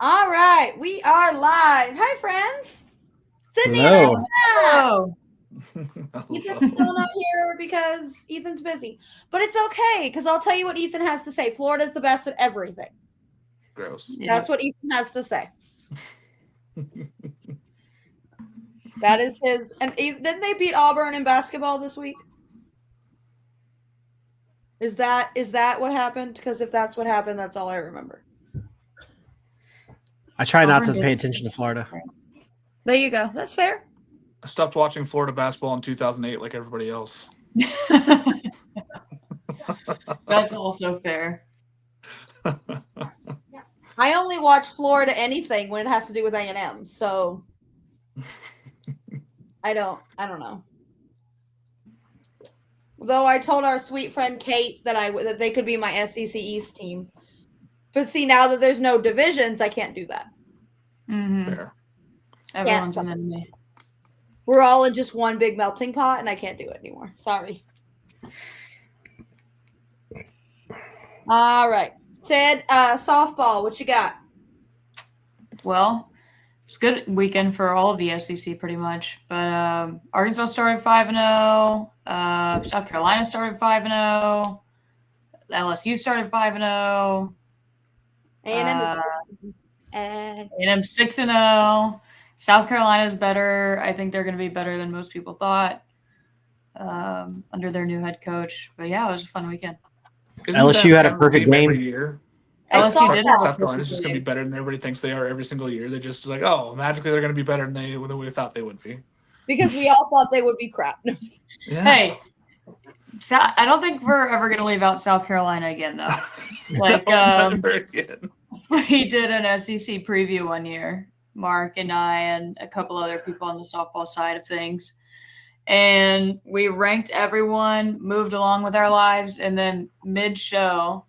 All right, we are live. Hi, friends. Sydney and I Hello. are back. Ethan's still not here because Ethan's busy. But it's okay because I'll tell you what Ethan has to say. Florida's the best at everything. Gross. That's what Ethan has to say. That is his. And didn't they beat Auburn in basketball this week? Is that what happened? Because if that's what happened, that's all I remember. I try not to pay attention to Florida. There you go. That's fair. I stopped watching Florida basketball in 2008 like everybody else. That's also fair. I only watch Florida anything when it has to do with A&M, so I don't know. Though I told our sweet friend Kate that they could be my SEC East team. But see, now that there's no divisions, I can't do that. Mm-hmm. Fair. Everyone's an enemy. We're all in just one big melting pot, and I can't do it anymore. Sorry. All right. Sid, softball, what you got? Well, it's a good weekend for all of the SEC pretty much. But Arkansas started 5-0. South Carolina started 5-0. LSU started 5-0. A&M 6-0. South Carolina's better. I think they're going to be better than most people thought under their new head coach. But yeah, it was a fun weekend. LSU had a perfect game every year. LSU did have South Carolina's just going to be better than everybody thinks they are every single year. They're just like, oh, magically they're going to be better than we thought they would be. Because we all thought they would be crap. Yeah. Hey, I don't think we're ever going to leave out South Carolina again, though. Like, never again. We did an SEC preview one year, Mark and I and a couple other people on the softball side of things. And we ranked everyone, moved along with our lives, and then mid-show,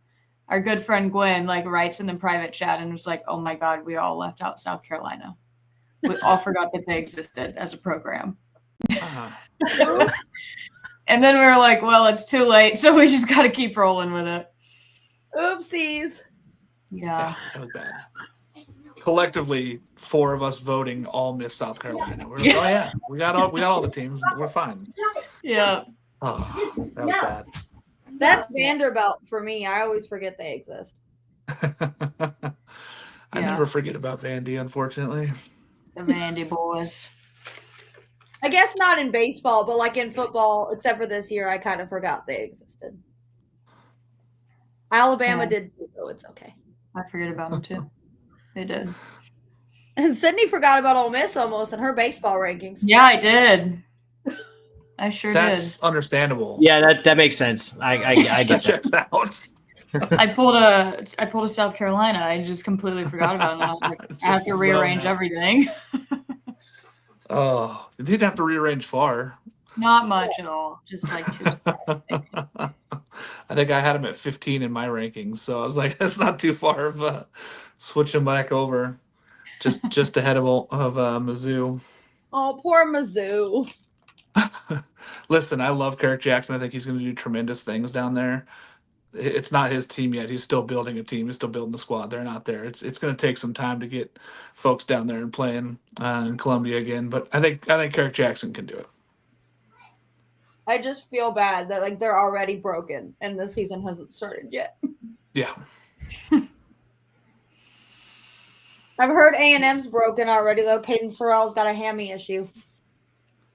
our good friend Gwen writes in the private chat and was like, "Oh my God, we all left out South Carolina. We all forgot that they existed as a program." And then we were like, "Well, it's too late, so we just got to keep rolling with it." Oopsies. Yeah, that was bad. Collectively, 4 of us voting all missed South Carolina. We're like, oh yeah, we got all the teams. We're fine. Yeah. Oh, that was bad. That's Vanderbilt for me. I always forget they exist. I never forget about Vandy, unfortunately. The Vandy boys. I guess not in baseball, but in football, except for this year, I kind of forgot they existed. Alabama did too, so it's okay. I forget about them too. They did. And Sydney forgot about Ole Miss almost in her baseball rankings. Yeah, I did. I sure did. That's understandable. Yeah, that makes sense. I get that. I pulled a South Carolina. I just completely forgot about it. I have to rearrange everything. Oh, you didn't have to rearrange far. Not much at all. Just 2. I think I had him at 15 in my rankings, so I was like, that's not too far of switching back over. Just ahead of Mizzou. Oh, poor Mizzou. Listen, I love Kirk Jackson. I think he's going to do tremendous things down there. It's not his team yet. He's still building a team. He's still building a squad. They're not there. It's going to take some time to get folks down there and playing in Columbia again. But I think Kirk Jackson can do it. I just feel bad that they're already broken and the season hasn't started yet. Yeah. I've heard A&M's broken already though. Caden Sorrell's got a hammy issue.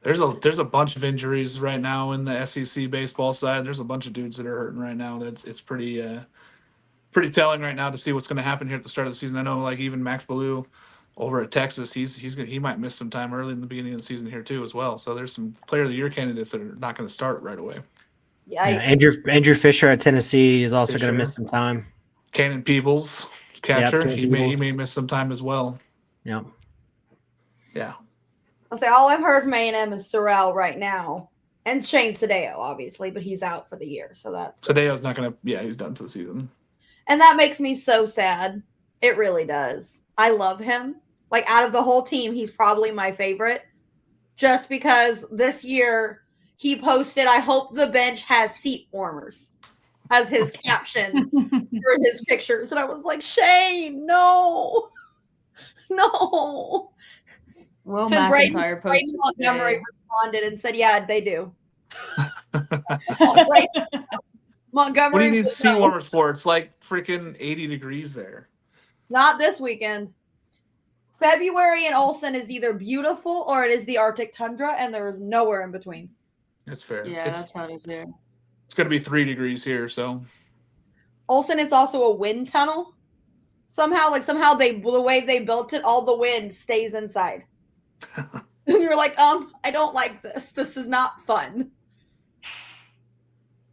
There's a bunch of injuries right now in the SEC baseball side. There's a bunch of dudes that are hurting right now. It's pretty telling right now to see what's going to happen here at the start of the season. I know even Max Ballou over at Texas, he might miss some time early in the beginning of the season here too as well. So there's some player of the year candidates that are not going to start right away. Yeah, Andrew Fisher at Tennessee is also going to miss some time. Cannon Peebles, catcher, Yep, he may miss some time as well. Yep. Yeah. I'll say all I've heard from A&M is Sorrell right now, and Shane Sadeo obviously, but he's out for the year, so that's Sadeo's not going to. Yeah, he's done for the season. And that makes me so sad. It really does. I love him. Out of the whole team, he's probably my favorite. Just because this year he posted, "I hope the bench has seat warmers," as his caption for his pictures. And I was like, Shane, no. No. Will And McIntyre Braden posted Montgomery today. responded and said, "Yeah, they do." What do you Montgomery, need was, sea no, warmers for? It's like freaking 80 degrees there. not this weekend. February in Olson is either beautiful or it is the Arctic tundra, and there is nowhere in between. That's fair. Yeah, it's that's how it is there. it's gonna be 3 degrees here, so Olson is also a wind tunnel. Somehow the way they built it, all the wind stays inside. And you're like, I don't like this. This is not fun.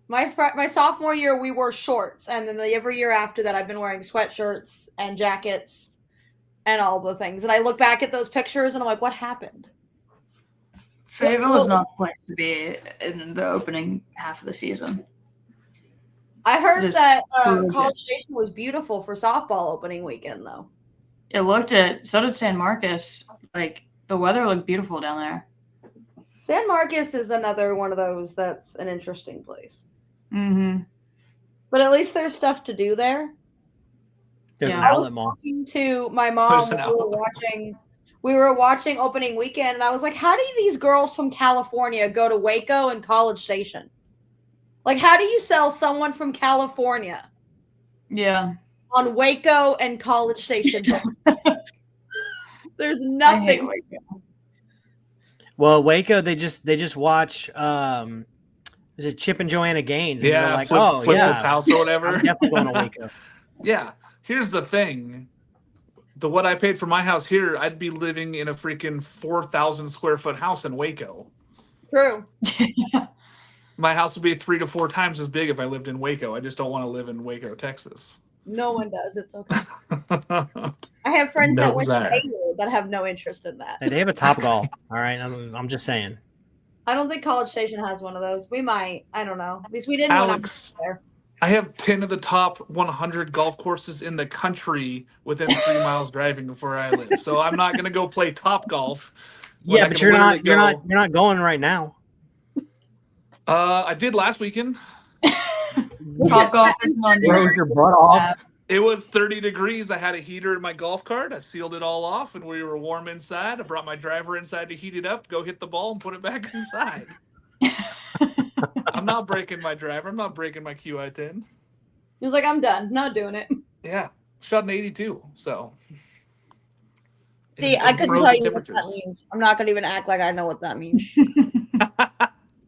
My sophomore year, we wore shorts, and then every year after that, I've been wearing sweatshirts and jackets and all the things. And I look back at those pictures, and I'm like, what happened? Fayetteville is not planned to be in the opening half of the season. I heard Just that really College Station was beautiful for softball opening weekend, though. It looked at so did San Marcos. Like the weather looked beautiful down there. San Marcos is another one of those that's an interesting place. Mm-hmm. But at least there's stuff to do there. There's an Yeah. I was outlet mall. talking to my mom There's an when we were watching opening weekend, and I was like, how do these girls from California go to Waco and College Station? Like, how do you sell someone from California Yeah. on Waco and College Station? There's I hate nothing. Waco. Well, Waco, they just watch is it Chip and Joanna Gaines? And yeah, they're like, flip oh yeah, this house or whatever. I'm definitely going to Waco. Yeah. Here's the thing. What I paid for my house here, I'd be living in a freaking 4,000 square foot house in Waco. True. My house would be 3 to 4 times as big if I lived in Waco. I just don't want to live in Waco, Texas. No one does. It's okay. I have friends No, that went to Zach. Baylor that have no interest in that. Hey, they have a Top Golf. All right, I'm just saying. I don't think College Station has one of those. We might. I don't know. At least we didn't when I was Alex, there. I have 10 of the top 100 golf courses in the country within 3 miles driving of where I live. So I'm not going to go play Top Golf. when Yeah, I but can you're literally not going right now. I did last weekend. Top golf is on Throw your butt off. It was 30 degrees. I had a heater in my golf cart. I sealed it all off, and we were warm inside. I brought my driver inside to heat it up, go hit the ball, and put it back inside. I'm not breaking my driver. I'm not breaking my QI10. He was like, I'm done. Not doing it. Yeah, shot an 82. So. See, in I couldn't frozen tell you what that temperatures. means. I'm not going to even act like I know what that means.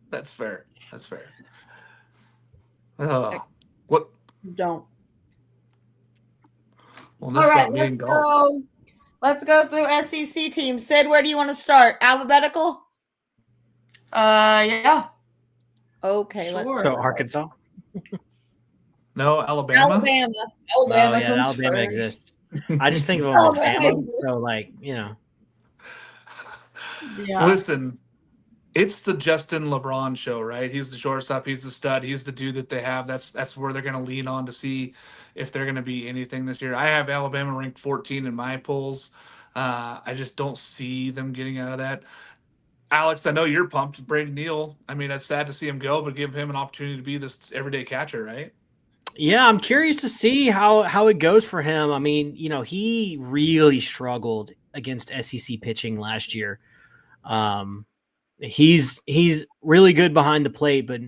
That's fair. That's fair. What? Don't. Well, All right, let's go. Let's go through SEC teams. Sid, where do you want to start? Alphabetical? Yeah. Okay, Sure. let's So Arkansas. No, Alabama. Alabama. Oh yeah, comes Alabama first. exists. I just think of them as Alabama Bama. exists. So like Yeah. Listen, it's the Justin LeBron show, right? He's the shortstop. He's the stud. He's the dude that they have. That's where they're going to lean on to see if they're going to be anything this year. I have Alabama ranked 14 in my polls. I just don't see them getting out of that. Alex, I know you're pumped. Brady Neal. I mean, it's sad to see him go, but give him an opportunity to be this everyday catcher, right? Yeah, I'm curious to see how it goes for him. I mean, he really struggled against SEC pitching last year. He's really good behind the plate, but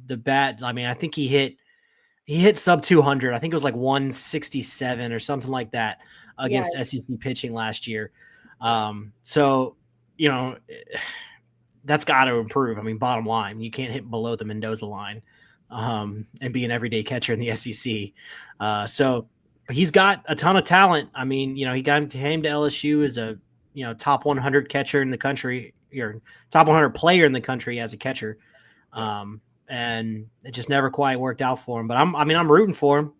the bat, I mean, I think he hit sub 200. I think it was like 167 or something like that against SEC pitching last year. So, that's got to improve. I mean, bottom line, you can't hit below the Mendoza line and be an everyday catcher in the SEC. So he's got a ton of talent. I mean, he came to LSU as a, top 100 catcher in the country, or top 100 player in the country as a catcher. And it just never quite worked out for him, but I'm rooting for him.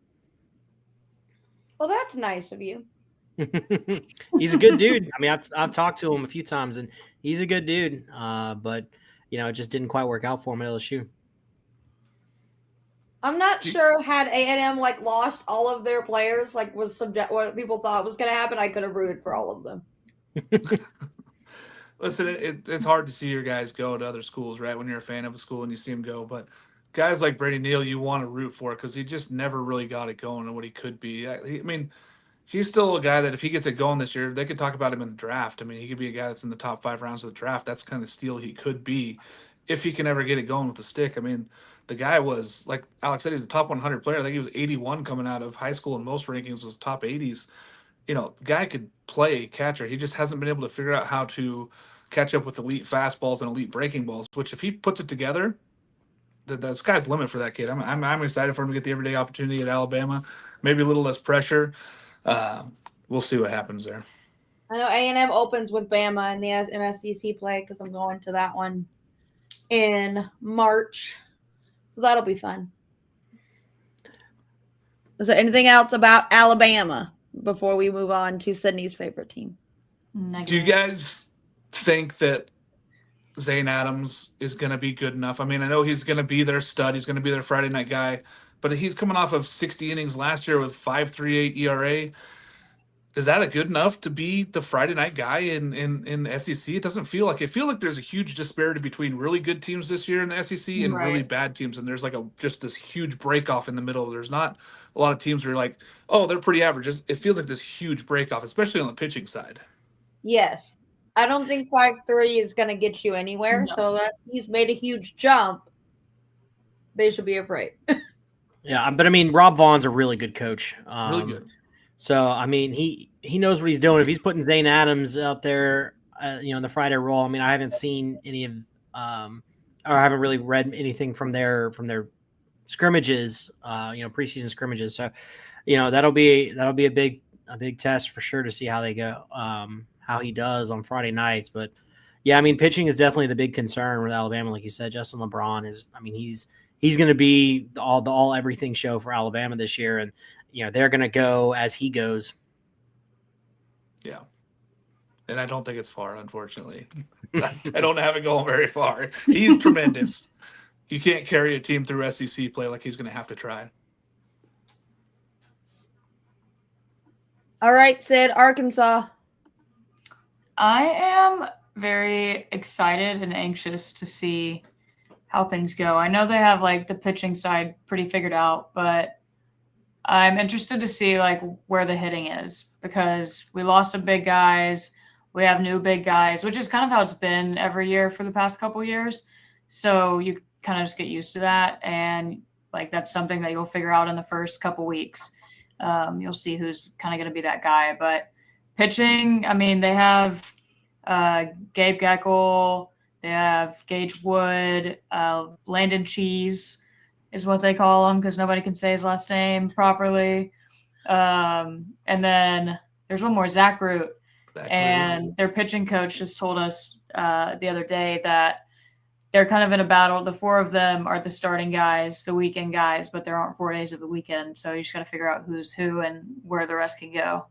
Well, that's nice of you. He's a good dude. I mean, I've talked to him a few times, and he's a good dude. But it just didn't quite work out for him at LSU. I'm not sure had A&M lost all of their players, what people thought was going to happen. I could have rooted for all of them. Listen, it's hard to see your guys go to other schools, right? When you're a fan of a school and you see him go, but guys like Brady Neal, you want to root for because he just never really got it going and what he could be. I mean, he's still a guy that if he gets it going this year, they could talk about him in the draft. I mean, he could be a guy that's in the top 5 rounds of the draft. That's the kind of steal he could be if he can ever get it going with the stick. I mean, the guy was, like Alex said, he's a top 100 player. I think he was 81 coming out of high school, and most rankings was top 80s. The guy could play catcher. He just hasn't been able to figure out how to catch up with elite fastballs and elite breaking balls, which if he puts it together, the sky's the limit for that kid. I'm excited for him to get the everyday opportunity at Alabama. Maybe a little less pressure. We'll see what happens there. I know A&M opens with Bama in SEC play because I'm going to that one in March. So that'll be fun. Is there anything else about Alabama before we move on to Sydney's favorite team? Negative. Do you guys think that Zane Adams is going to be good enough? I mean, I know he's going to be their stud. He's going to be their Friday night guy. But he's coming off of 60 innings last year with 5.38 ERA. Is that a good enough to be the Friday night guy in the SEC? It doesn't feel like it. Feels like there's a huge disparity between really good teams this year in the SEC and really bad teams, and there's like just this huge break off in the middle. There's not a lot of teams where you're like, oh, they're pretty average. It feels like this huge break off, especially on the pitching side. Yes. I don't think 5.3 is going to get you anywhere. No. So he's made a huge jump. They should be afraid. Yeah, but I mean, Rob Vaughn's a really good coach. Really good. So, I mean, he knows what he's doing. If he's putting Zane Adams out there, in the Friday role, I mean, I haven't seen any of, or I haven't really read anything from their scrimmages, preseason scrimmages. So, that'll be a big test for sure to see how they go, how he does on Friday nights. But yeah, I mean, pitching is definitely the big concern with Alabama. Like you said, Justin LeBron he's going to be the all everything show for Alabama this year. And, they're going to go as he goes. Yeah. And I don't think it's far, unfortunately. I don't have it going very far. He's tremendous. You can't carry a team through SEC play like he's going to have to try. All right, Sid, Arkansas. I am very excited and anxious to see how things go. I know they have like the pitching side pretty figured out, but I'm interested to see like where the hitting is because we lost some big guys. We have new big guys, which is kind of how it's been every year for the past couple of years. So you kind of just get used to that. And like, that's something that you'll figure out in the first couple weeks. You'll see who's kind of going to be that guy, but pitching, I mean, they have Gabe Geckel, they have Gage Wood, Landon Cheese is what they call him because nobody can say his last name properly. And then there's one more, Zach Root. And their pitching coach just told us the other day that they're kind of in a battle. The four of them are the starting guys, the weekend guys, but there aren't 4 days of the weekend. So you just got to figure out who's who and where the rest can go.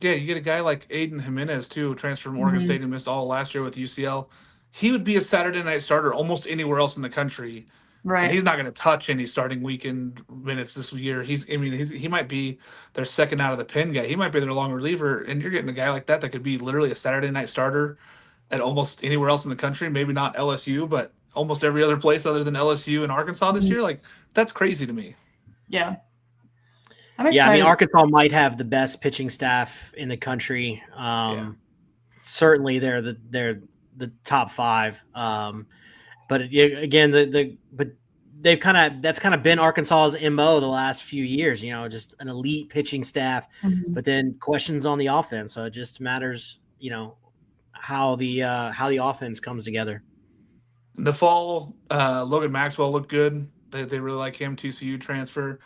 Yeah, you get a guy like Aiden Jimenez, too, who transferred from Oregon State and missed all last year with UCL. He would be a Saturday night starter almost anywhere else in the country. Right. And he's not going to touch any starting weekend minutes this year. He might be their second out of the pen guy. He might be their long reliever. And you're getting a guy like that could be literally a Saturday night starter at almost anywhere else in the country. Maybe not LSU, but almost every other place other than LSU and Arkansas this year. Like, that's crazy to me. Yeah. Yeah, I mean, Arkansas might have the best pitching staff in the country. Certainly, they're the top 5. But again, but they've that's kind of been Arkansas's MO the last few years. Just an elite pitching staff, but then questions on the offense. So it just matters, how the offense comes together. In the fall, Logan Maxwell looked good. They really like him. TCU transfer.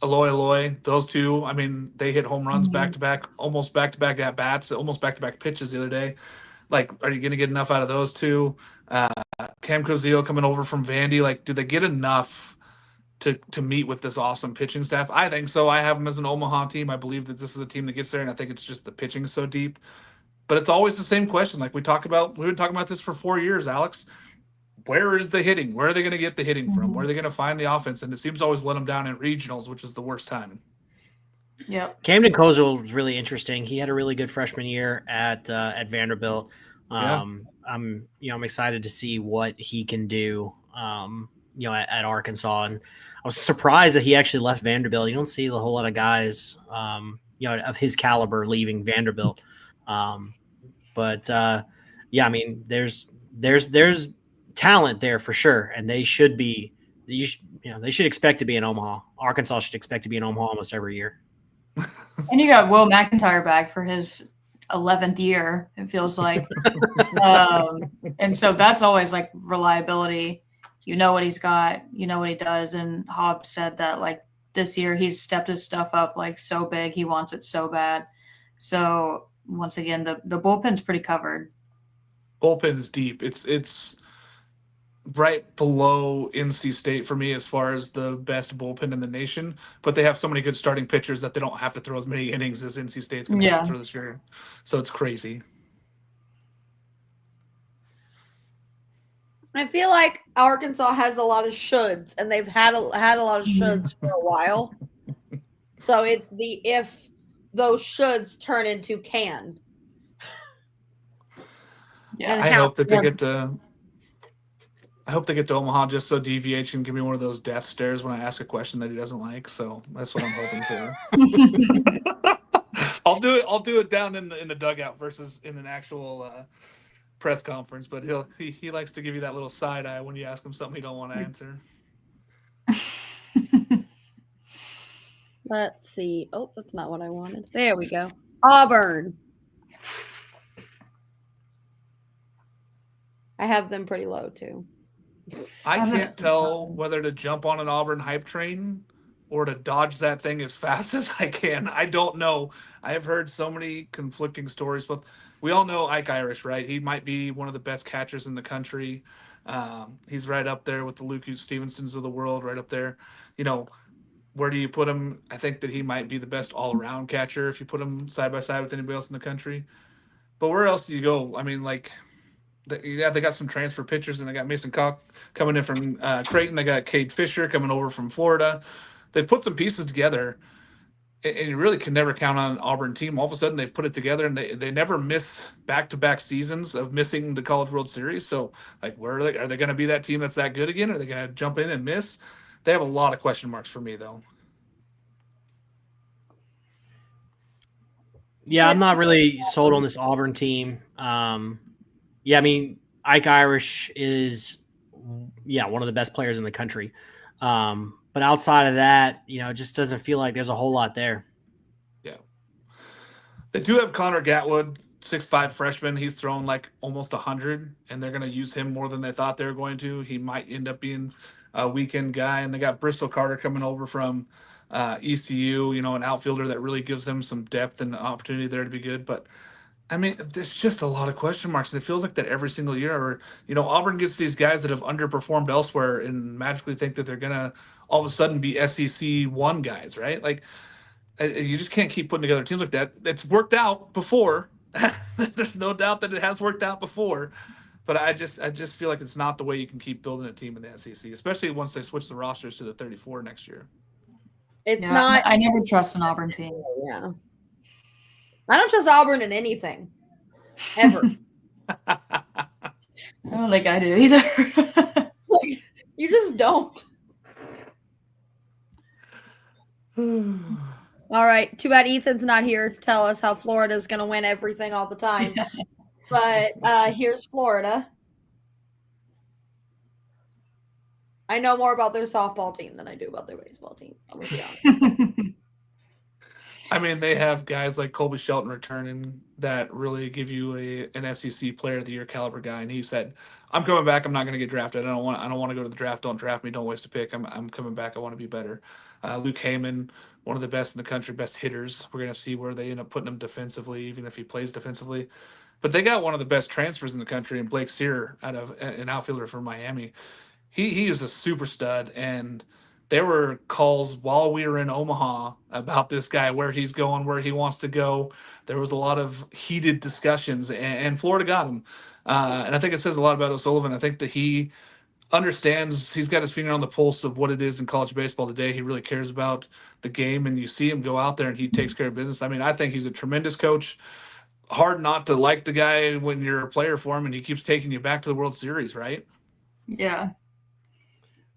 Aloy, those two, I mean, they hit home runs back-to-back, almost back-to-back at-bats, almost back-to-back pitches the other day. Like, are you going to get enough out of those two? Cam Cozio coming over from Vandy, like, do they get enough to meet with this awesome pitching staff? I think so. I have them as an Omaha team. I believe that this is a team that gets there, and I think it's just the pitching is so deep. But it's always the same question. Like, we've been talking about this for 4 years, Alex. Where is the hitting? Where are they going to get the hitting from? Where are they going to find the offense? And it seems to always let them down in regionals, which is the worst time. Yep. Camden Kozel was really interesting. He had a really good freshman year at Vanderbilt. I'm excited to see what he can do, at Arkansas. And was surprised that he actually left Vanderbilt. You don't see a whole lot of guys, of his caliber leaving Vanderbilt. But yeah, I mean, there's talent there for sure, and they should be. They should expect to be in Omaha. Arkansas should expect to be in Omaha almost every year. And you got Will McIntyre back for his 11th year, it feels like. And so that's always like reliability. You know what he's got, you know what he does. And Hobbs said that like this year he's stepped his stuff up like so big. He wants it so bad. So once again, the bullpen's pretty covered. Bullpen's deep. It's right below NC State for me as far as the best bullpen in the nation. But they have so many good starting pitchers that they don't have to throw as many innings as NC State's going to have to throw this year. So it's crazy. I feel like Arkansas has a lot of shoulds, and they've had a lot of shoulds for a while. So it's the if those shoulds turn into can. Yeah, I hope that they get to. I hope they get to Omaha just so DVH can give me one of those death stares when I ask a question that he doesn't like. So that's what I'm hoping for. I'll do it down in the dugout versus in an actual press conference. But he likes to give you that little side eye when you ask him something he don't want to answer. Let's see. Oh, that's not what I wanted. There we go. Auburn. I have them pretty low too. I can't tell whether to jump on an Auburn hype train or to dodge that thing as fast as I can. I don't know. I have heard so many conflicting stories, but we all know Ike Irish, right? He might be one of the best catchers in the country. He's right up there with the Luke Stevensons of the world, right up there. Where do you put him? I think that he might be the best all-around catcher if you put him side by side with anybody else in the country. But where else do you go? I mean, like, they got some transfer pitchers, and they got Mason Cock coming in from Creighton. They got Cade Fisher coming over from Florida. They've put some pieces together, and you really can never count on an Auburn team. All of a sudden, they put it together, and they never miss back-to-back seasons of missing the College World Series. So, like, where are they going to be that team that's that good again? Are they going to jump in and miss? They have a lot of question marks for me, though. Yeah, I'm not really sold on this Auburn team. Yeah, I mean, Ike Irish is, one of the best players in the country. But outside of that, it just doesn't feel like there's a whole lot there. Yeah. They do have Connor Gatwood, 6'5" freshman. He's thrown like almost 100, and they're going to use him more than they thought they were going to. He might end up being a weekend guy. And they got Bristol Carter coming over from ECU, an outfielder that really gives them some depth and opportunity there to be good. But I mean, there's just a lot of question marks, and it feels like that every single year. Or Auburn gets these guys that have underperformed elsewhere and magically think that they're gonna all of a sudden be SEC one guys, right? Like, you just can't keep putting together teams like that. It's worked out before. There's no doubt that it has worked out before, but I just feel like it's not the way you can keep building a team in the SEC, especially once they switch the rosters to the 34 next year. It's not. I never trust an Auburn team. Yeah. I don't trust Auburn in anything, ever. I don't think I do either. Like, you just don't. All right. Too bad Ethan's not here to tell us how Florida's going to win everything all the time. But here's Florida. I know more about their softball team than I do about their baseball team. I'm going to be honest. I mean, they have guys like Colby Shelton returning that really give you an SEC Player of the Year caliber guy, and he said, "I'm coming back. I'm not going to get drafted. I don't want to go to the draft. Don't draft me. Don't waste a pick. I'm coming back. I want to be better." Luke Heyman, one of the best in the country, best hitters. We're going to see where they end up putting him defensively, even if he plays defensively. But they got one of the best transfers in the country, and Blake Sear, out of an outfielder from Miami. He is a super stud, and there were calls while we were in Omaha about this guy, where he's going, where he wants to go. There was a lot of heated discussions, and Florida got him. And I think it says a lot about O'Sullivan. I think that he understands, he's got his finger on the pulse of what it is in college baseball today. He really cares about the game, and you see him go out there and he takes care of business. I mean, I think he's a tremendous coach. Hard not to like the guy when you're a player for him, and he keeps taking you back to the World Series, right? Yeah.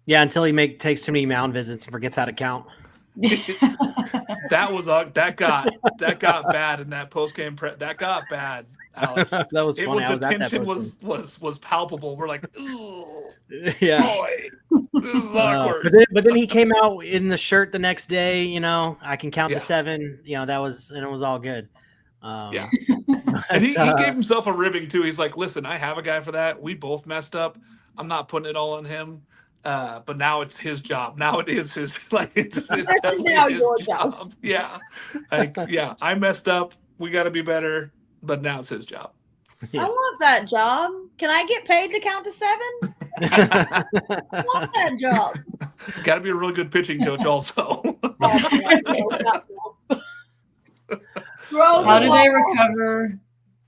Yeah, until he takes too many mound visits and forgets how to count. That got bad in that post game. That got bad, Alex. That was funny. I The was at that tension post game. was palpable. We're like, ooh, Yeah. boy, this is awkward. But then he came out in the shirt the next day. You know, I can count to 7. You know, and it was all good. Yeah. But, And he gave himself a ribbing too. He's like, listen, I have a guy for that. We both messed up. I'm not putting it all on him. But now it's his job. Now it is his it's definitely now his your job. Yeah. I messed up. We gotta be better, but now it's his job. I want that job. Can I get paid to count to 7? I want that job. Gotta be a really good pitching coach also. How do they recover?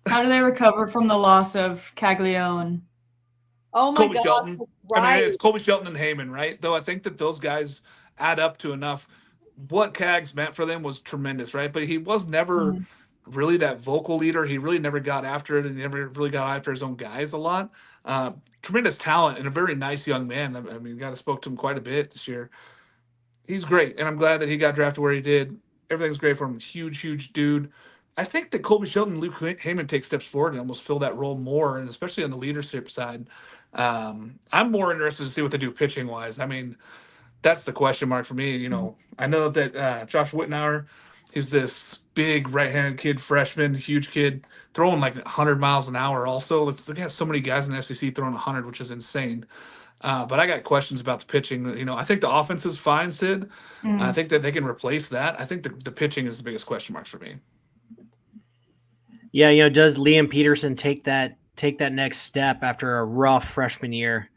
How do they recover from the loss of Caglione? Oh my Colby God! Shelton. Right. I mean, it's Colby Shelton and Heyman, right? Though I think that those guys add up to enough. What Cags meant for them was tremendous, right? But he was never really that vocal leader. He really never got after it, and he never really got after his own guys a lot. Tremendous talent and a very nice young man. I mean, guy spoke to him quite a bit this year. He's great, and I'm glad that he got drafted where he did. Everything's great for him. Huge dude. I think that Colby Shelton and Luke Heyman take steps forward and almost fill that role more, and especially on the leadership side. I'm more interested to see what they do pitching wise. I mean, that's the question mark for me. You know, I know that Josh Whitnauer, he's this big right-handed kid, freshman, huge kid, throwing like 100 miles an hour. Also, they got so many guys in the SEC throwing 100, which is insane. But I got questions about the pitching. You know, I think the offense is fine, Sid. I think that they can replace that. I think the pitching is the biggest question marks for me. Yeah, you know, does Liam Peterson take that next step after a rough freshman year?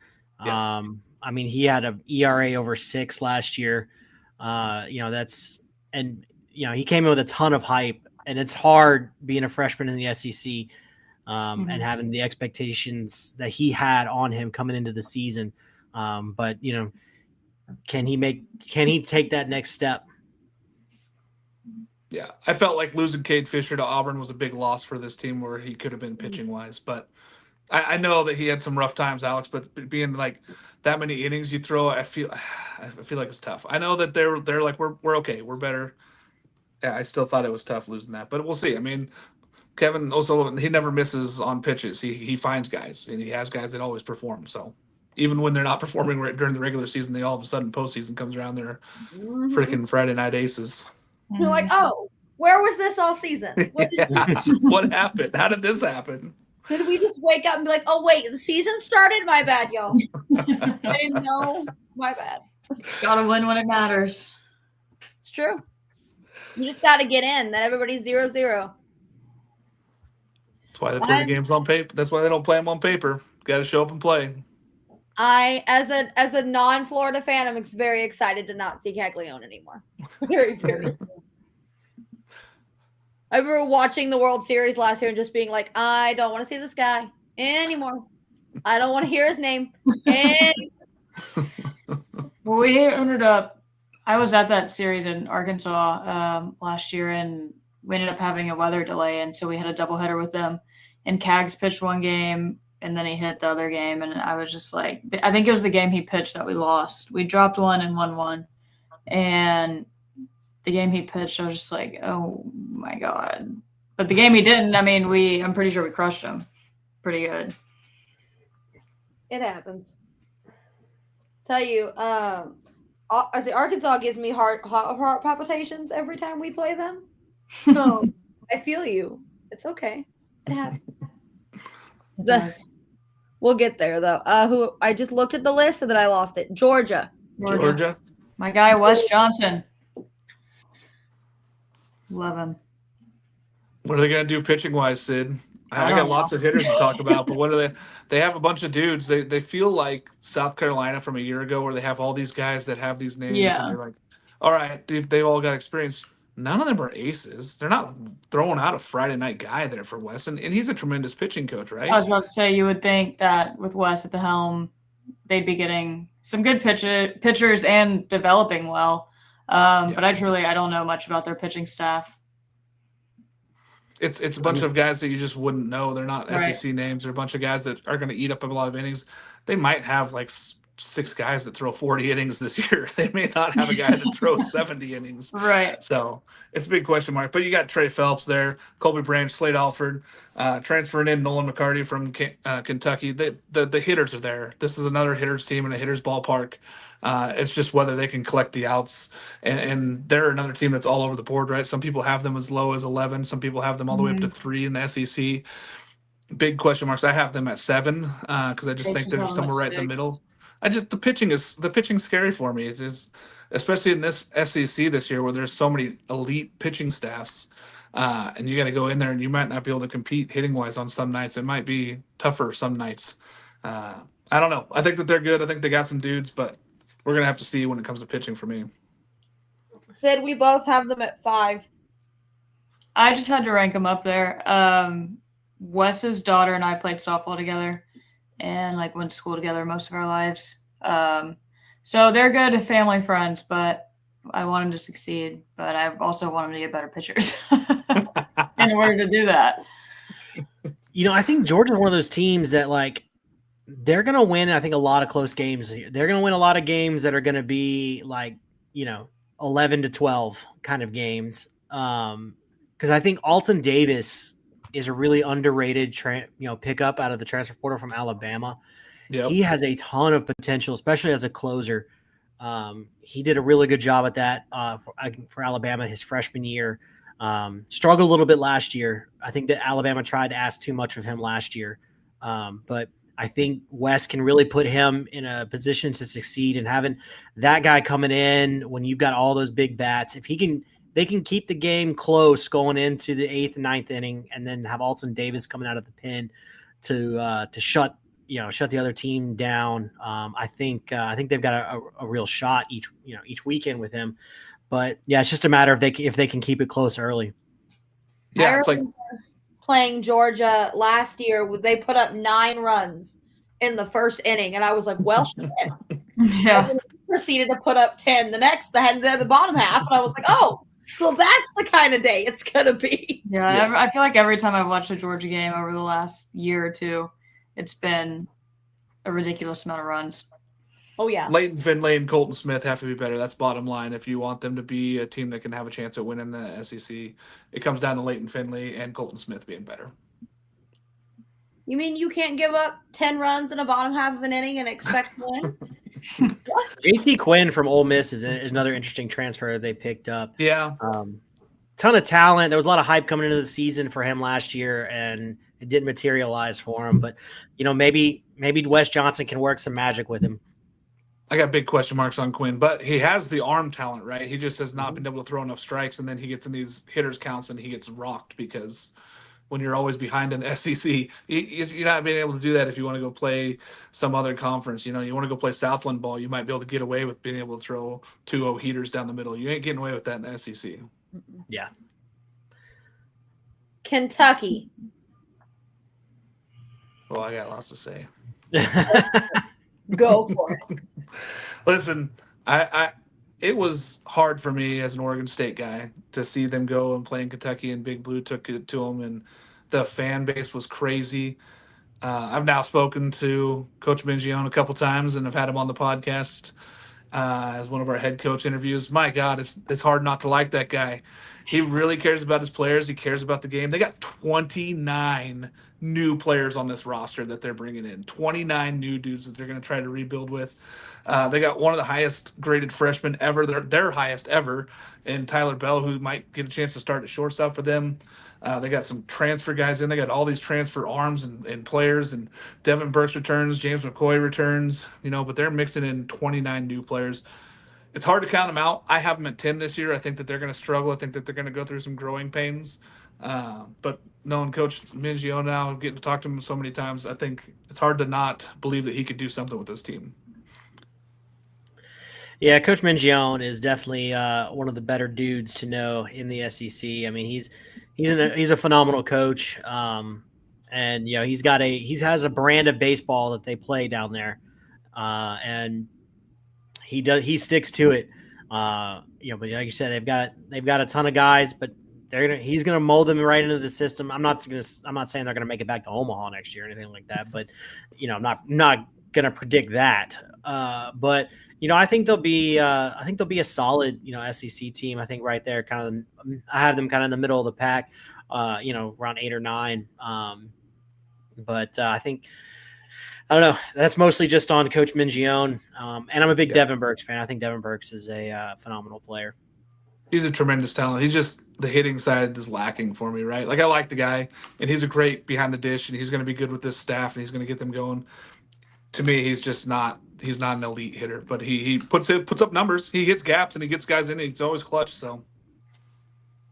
Yeah. I mean, he had an ERA over 6 last year. You know, he came in with a ton of hype, and it's hard being a freshman in the SEC and having the expectations that he had on him coming into the season. But you know, can he take that next step? Yeah, I felt like losing Cade Fisher to Auburn was a big loss for this team where he could have been pitching wise. But I know that he had some rough times, Alex. But being like that many innings you throw, I feel like it's tough. I know that they're like we're okay, we're better. Yeah, I still thought it was tough losing that, but we'll see. I mean, Kevin O'Sullivan, he never misses on pitches. He finds guys, and he has guys that always perform. So even when they're not performing during the regular season, they all of a sudden postseason comes around, they're freaking Friday night aces. You're like, oh, where was this all season? What happened? How did this happen? Did we just wake up and be like, oh, wait, the season started? My bad, y'all. I didn't know. My bad. Gotta win when it matters. It's true. You just got to get in. Then everybody's 0-0. That's why they play the games on paper. That's why they don't play them on paper. Got to show up and play. As a non-Florida fan, I'm very excited to not see Caglione anymore. Very. I remember watching the World Series last year and just being like, I don't want to see this guy anymore. I don't want to hear his name anymore. Well, we ended up, I was at that series in Arkansas last year, and we ended up having a weather delay, and so we had a doubleheader with them. And Cags pitched one game, and then he hit the other game, and I was just like, I think it was the game he pitched that we lost. We dropped one and won one, and the game he pitched, I was just like, oh my God. But the game he didn't, I mean, I'm pretty sure we crushed him pretty good. It happens. Tell you, I say Arkansas gives me heart palpitations every time we play them. So I feel you. It's okay. It happens. We'll get there though. Who I just looked at the list and then I lost it. Georgia. My guy, Wes Johnson. Love him. What are they going to do pitching wise, Sid? I got lots of hitters to talk about, but what are they? They have a bunch of dudes. They feel like South Carolina from a year ago, where they have all these guys that have these names, and you're like, all right, they all got experience. None of them are aces. They're not throwing out a Friday night guy there for Wes, and he's a tremendous pitching coach, right? I was about to say, you would think that with Wes at the helm, they'd be getting some good pitchers and developing well. But I don't know much about their pitching staff. It's a bunch of guys that you just wouldn't know. They're not SEC names. They're a bunch of guys that are going to eat up a lot of innings. They might have like 6 guys that throw 40 innings this year. They may not have a guy that throws 70 innings. Right. So it's a big question mark. But you got Trey Phelps there, Colby Branch, Slade Alford, transferring in Nolan McCarty from Kentucky. The hitters are there. This is another hitters team in a hitters ballpark. It's just whether they can collect the outs. And they're another team that's all over the board, right? Some people have them as low as 11. Some people have them all the way up to 3 in the SEC. Big question marks. I have them at 7 because I just think they're somewhere right in the middle. The pitching's scary for me. It's just, especially in this SEC this year where there's so many elite pitching staffs, and you got to go in there and you might not be able to compete hitting wise on some nights. It might be tougher some nights. I don't know. I think that they're good. I think they got some dudes, but we're gonna have to see when it comes to pitching for me. Sid, we both have them at 5. I just had to rank them up there. Wes's daughter and I played softball together and like went to school together most of our lives. So they're good family friends, but I want them to succeed. But I also want them to get better pitchers in order to do that. I think Georgia's one of those teams that like they're going to win, I think, a lot of close games. They're going to win a lot of games that are going to be like, 11-12 kind of games. Because I think Alton Davis is a really underrated pickup out of the transfer portal from Alabama. Yep. He has a ton of potential, especially as a closer. He did a really good job at that for Alabama his freshman year. Struggled a little bit last year. I think that Alabama tried to ask too much of him last year. But I think Wes can really put him in a position to succeed, and having that guy coming in when you've got all those big bats, if they can keep the game close going into the 8th and 9th inning, and then have Alton Davis coming out of the pen to shut the other team down. I think they've got a real shot each weekend with him. But yeah, it's just a matter of if they can keep it close early. Yeah, it's like playing Georgia last year. They put up 9 runs in the first inning, and I was like, well, shit. Yeah. And proceeded to put up 10 the bottom half, and I was like, oh. So that's the kind of day it's going to be. Yeah, I feel like every time I've watched a Georgia game over the last year or two, it's been a ridiculous amount of runs. Oh, yeah. Leighton Finley and Colton Smith have to be better. That's bottom line. If you want them to be a team that can have a chance at winning the SEC, it comes down to Leighton Finley and Colton Smith being better. You mean you can't give up 10 runs in a bottom half of an inning and expect to win? JT Quinn from Ole Miss is another interesting transfer they picked up. Yeah. Ton of talent. There was a lot of hype coming into the season for him last year, and it didn't materialize for him. But, maybe Wes Johnson can work some magic with him. I got big question marks on Quinn, but he has the arm talent, right? He just has not been able to throw enough strikes, and then he gets in these hitters counts and he gets rocked because when you're always behind in the SEC, you're not being able to do that if you want to go play some other conference. You want to go play Southland ball, you might be able to get away with being able to throw 2-0 heaters down the middle. You ain't getting away with that in the SEC. Yeah. Kentucky. Well, I got lots to say. Go for it. Listen, it was hard for me as an Oregon State guy to see them go and play in Kentucky, and Big Blue took it to them, and the fan base was crazy. I've now spoken to Coach Mingione a couple times, and I've had him on the podcast as one of our head coach interviews. My God, it's hard not to like that guy. He really cares about his players. He cares about the game. They got 29 new players on this roster that they're bringing in. 29 new dudes that they're going to try to rebuild with. They got one of the highest graded freshmen ever, their highest ever, in Tyler Bell, who might get a chance to start at shortstop for them. They got some transfer guys in. They got all these transfer arms and players, and Devin Burks returns, James McCoy returns, but they're mixing in 29 new players. It's hard to count them out. I have them at 10 this year. I think that they're going to struggle. I think that they're going to go through some growing pains. But knowing Coach Mingione now, getting to talk to him so many times, I think it's hard to not believe that he could do something with this team. Yeah, Coach Mingione is definitely one of the better dudes to know in the SEC. I mean, he's a phenomenal coach, and he has a brand of baseball that they play down there, and he sticks to it. But like you said, they've got a ton of guys, but he's gonna mold them right into the system. I'm not saying they're gonna make it back to Omaha next year or anything like that, but I'm not gonna predict that. But I think they'll be a solid SEC team. I think right there, kind of, I have them kind of in the middle of the pack, around 8 or 9. But I think, I don't know. That's mostly just on Coach Mingione. And I'm a big Devin Burks fan. I think Devin Burks is a phenomenal player. He's a tremendous talent. He's just the hitting side is lacking for me, right? Like I like the guy, and he's a great behind the dish, and he's going to be good with this staff, and he's going to get them going. To me, he's just not. He's not an elite hitter, but he puts up numbers. He hits gaps and he gets guys in. He's always clutch. So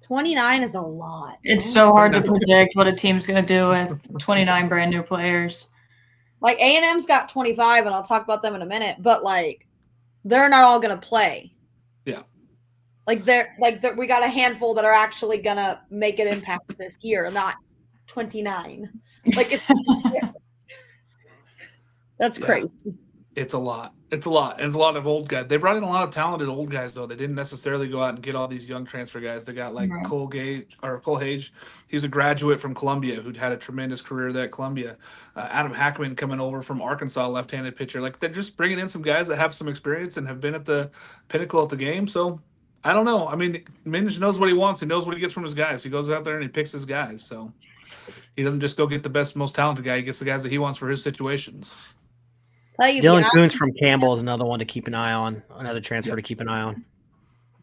29 is a lot. It's so hard to predict what a team's going to do with 29 brand new players. Like A&M's got 25, and I'll talk about them in a minute. But like, they're not all going to play. Yeah. Like we got a handful that are actually going to make an impact this year, not 29. Like that's crazy. It's a lot. It's a lot. And it's a lot of old guys. They brought in a lot of talented old guys, though. They didn't necessarily go out and get all these young transfer guys. They got like Cole Hage. He's a graduate from Columbia who'd had a tremendous career there at Columbia. Adam Hackman coming over from Arkansas, left-handed pitcher. Like they're just bringing in some guys that have some experience and have been at the pinnacle of the game. So I don't know. I mean, Minge knows what he wants. He knows what he gets from his guys. He goes out there and he picks his guys. So he doesn't just go get the best, most talented guy. He gets the guys that he wants for his situations. Dylan Coons from Campbell is another one to keep an eye on. Another transfer to keep an eye on.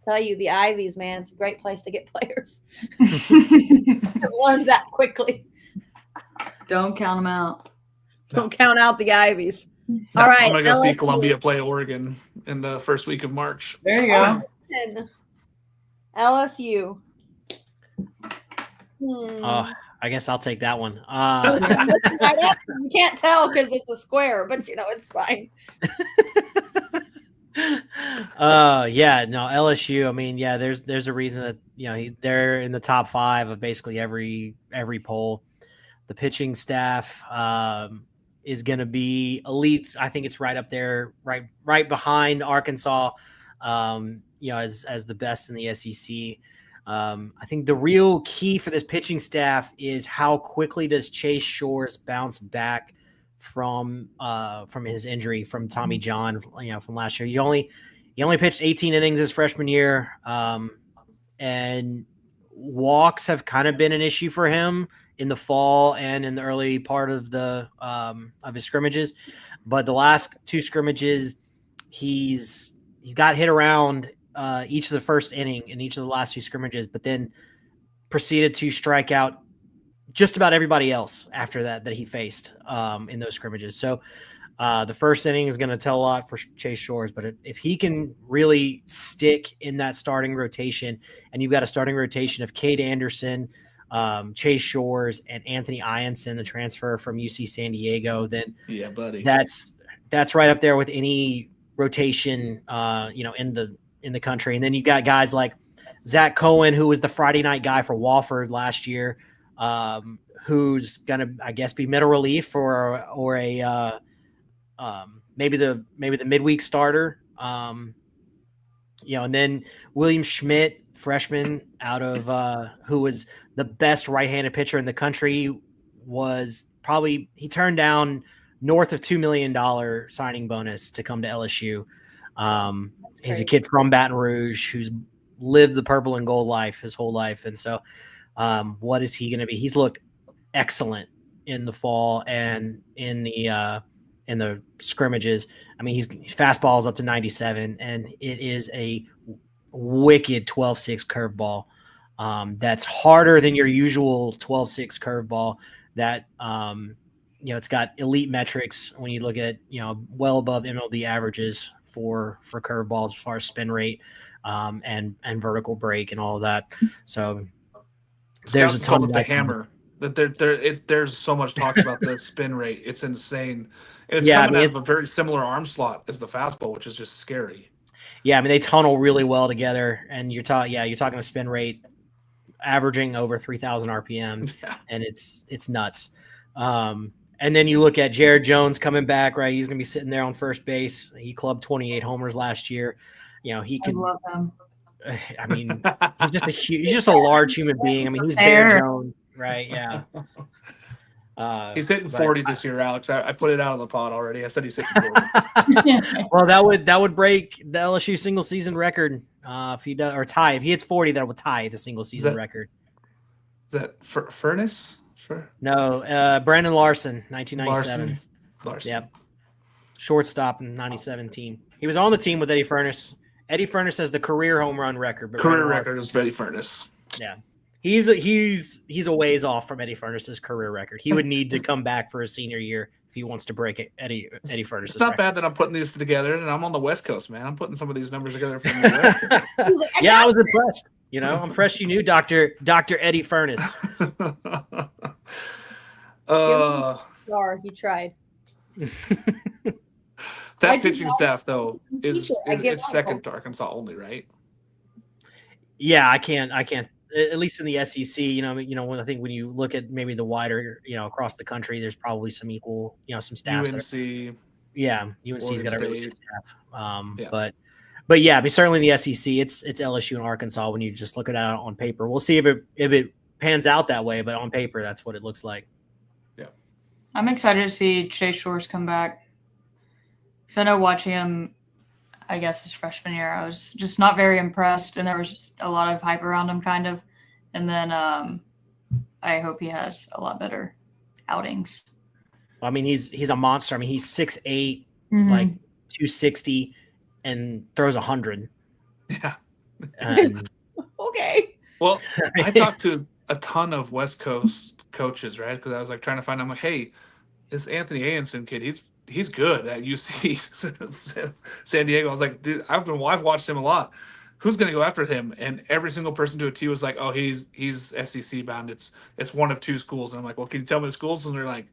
Tell you, the Ivies, man, it's a great place to get players. Learn that quickly. Don't count them out. Don't count out the Ivies. No, all right, I'm gonna go see Columbia play Oregon in the first week of March. There you go. LSU. I guess I'll take that one. You can't tell because it's a square, but it's fine. LSU. I mean, there's a reason that they're in the top 5 of basically every poll. The pitching staff is going to be elite. I think it's right up there, right behind Arkansas. As the best in the SEC. I think the real key for this pitching staff is how quickly does Chase Shores bounce back from his injury from Tommy John, from last year. He only pitched 18 innings his freshman year, and walks have kind of been an issue for him in the fall and in the early part of of his scrimmages. But the last 2 scrimmages, he's got hit around each of the first inning in each of the last 2 scrimmages, but then proceeded to strike out just about everybody else after that he faced in those scrimmages. So the first inning is going to tell a lot for Chase Shores, but if he can really stick in that starting rotation, and you've got a starting rotation of Cade Anderson, Chase Shores, and Anthony Ianson, the transfer from UC San Diego, then buddy, that's right up there with any rotation in the country. And then you got guys like Zach Cohen, who was the Friday night guy for Wofford last year, who's going to, I guess, be middle relief or a maybe the midweek starter. And then William Schmidt, freshman out of who was the best right-handed pitcher in the country, he turned down north of $2 million signing bonus to come to LSU. He's a kid from Baton Rouge who's lived the purple and gold life his whole life. And so what is he going to be? He's looked excellent in the fall and in the scrimmages. I mean, his fastball is up to 97, and it is a wicked 12-6 curveball. That's harder than your usual 12-6 curveball that, it's got elite metrics when you look at, well above MLB averages for curveballs as far as spin rate and vertical break and all of that. So there's a ton of the hammer that there's so much talk about the spin rate. It's insane. And it's coming out of a very similar arm slot as the fastball, which is just scary. Yeah, I mean, they tunnel really well together, and you're talking a spin rate averaging over 3,000 RPM, and it's nuts. And then you look at Jared Jones coming back, right? He's going to be sitting there on first base. He clubbed 28 homers last year. He could. I love him. I mean, he's just a large human being. I mean, he's Jared Jones, right? Yeah. He's hitting But- 40 this year, Alex. I put it out on the pod already. I said he's hitting 40. Well, that would break the LSU single season record if he does, or tie. If he hits 40, that would tie the single season record. Is that Furnace? No, Brandon Larson, 1997. Larson. Yep. Shortstop in 2017. He was on the team with Eddie Furnace. Eddie Furnace has the career home run record. But Career record is Eddie Furnace. Yeah. He's a ways off from Eddie Furnace's career record. He would need to come back for his senior year if he wants to break Eddie Furnace's It's not record. bad that I'm putting these together, and I'm on the West Coast, man. I'm putting some of these numbers together from the West Coast. Yeah, I was impressed. I'm impressed you knew Dr. Eddie Furnace. He tried. That pitching staff, though, is second to Arkansas only, right? Yeah, I can't. At least in the SEC, I think when you look at maybe the wider, across the country, there's probably some equal, some staffs. UNC. UNC's got a really good staff. But yeah, certainly in the SEC, it's LSU and Arkansas when you just look at it on paper. We'll see if it pans out that way, but on paper, that's what it looks like. Yeah, I'm excited to see Chase Shores come back. Because I know watching him, I guess his freshman year, I was just not very impressed, and there was just a lot of hype around him, kind of. And then I hope he has a lot better outings. I mean, he's a monster. I mean, he's 6'8", like 260, and throws 100. Yeah. Okay. Well, I talked to a ton of West Coast coaches, right? Because I was like trying to find. I'm like, hey, this Anthony Ayenson kid, he's good at UC San Diego. I was like, dude, I've watched him a lot. Who's going to go after him? And every single person to a T was like, oh, he's SEC bound. It's one of two schools. And I'm like, well, can you tell me the schools? And they're like,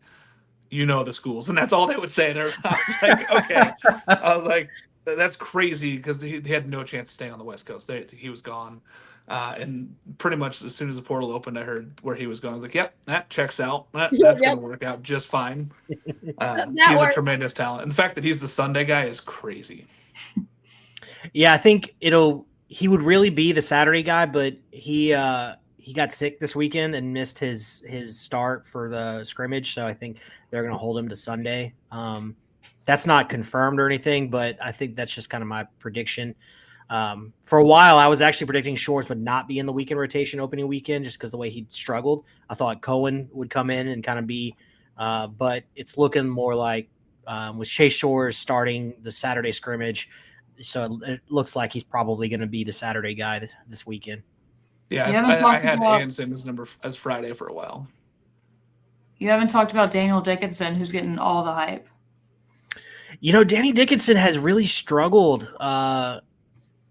the schools. And that's all they would say. And I was like, okay. I was like, that's crazy because he had no chance of staying on the West Coast. He was gone. And pretty much as soon as the portal opened, I heard where he was going. I was like, yep, that checks out. That's going to work out just fine. He's a tremendous talent. And the fact that he's the Sunday guy is crazy. Yeah, I think he would really be the Saturday guy, but he got sick this weekend and missed his start for the scrimmage. So I think they're going to hold him to Sunday. That's not confirmed or anything, but I think that's just kind of my prediction. For a while, I was actually predicting Shores would not be in the weekend rotation opening weekend just because the way he struggled. I thought Cohen would come in and kind of be, but it's looking more like with Chase Shores starting the Saturday scrimmage. So it looks like he's probably going to be the Saturday guy this weekend. Yeah, I had Ayenson as number as Friday for a while. You haven't talked about Daniel Dickinson, who's getting all the hype. Danny Dickinson has really struggled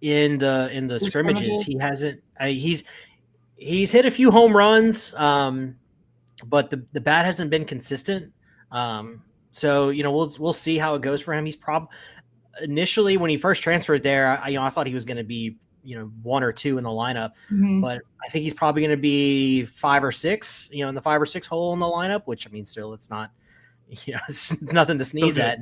in the scrimmages. He hasn't. He's hit a few home runs, but the bat hasn't been consistent. So we'll see how it goes for him. He's initially when he first transferred there, I thought he was going to be 1 or 2 in the lineup, but I think he's probably going to be 5 or 6, in the 5 or 6 hole in the lineup. Which I mean, still, it's not. It's nothing to sneeze at.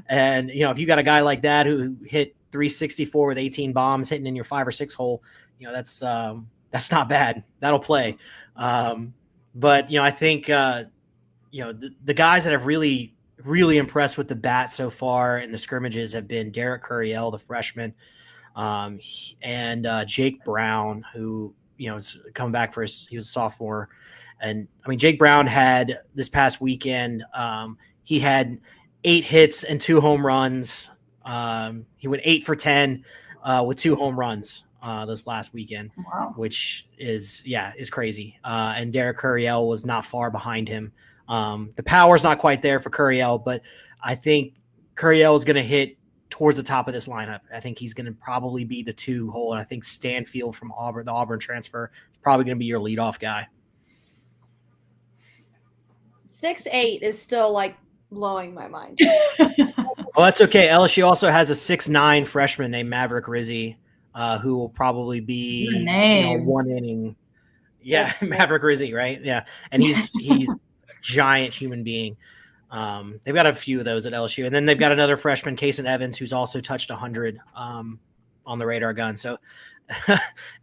And if you got a guy like that who hit 364 with 18 bombs hitting in your 5 or 6 hole, that's not bad. That'll play. But I think the guys that have really impressed with the bat so far in the scrimmages have been Derek Curriell, the freshman, and Jake Brown, who is coming back he was a sophomore. And I mean, Jake Brown had this past weekend, he had 8 hits and 2 home runs. He went 8 for 10 with 2 home runs this last weekend, which is crazy. And Derek Curriell was not far behind him. The power's not quite there for Curriell, but I think Curriell is going to hit towards the top of this lineup. I think he's going to probably be the 2 hole. And I think Stanfield from Auburn, the Auburn transfer, is probably going to be your leadoff guy. 6'8" is still like blowing my mind. Well, that's okay. LSU also has a 6'9" freshman named Maverick Rizzi, who will probably be 1 inning. Yeah, Maverick Rizzi, right? Yeah, and he's a giant human being. They've got a few of those at LSU, and then they've got another freshman, Kason Evans, who's also touched 100 on the radar gun. So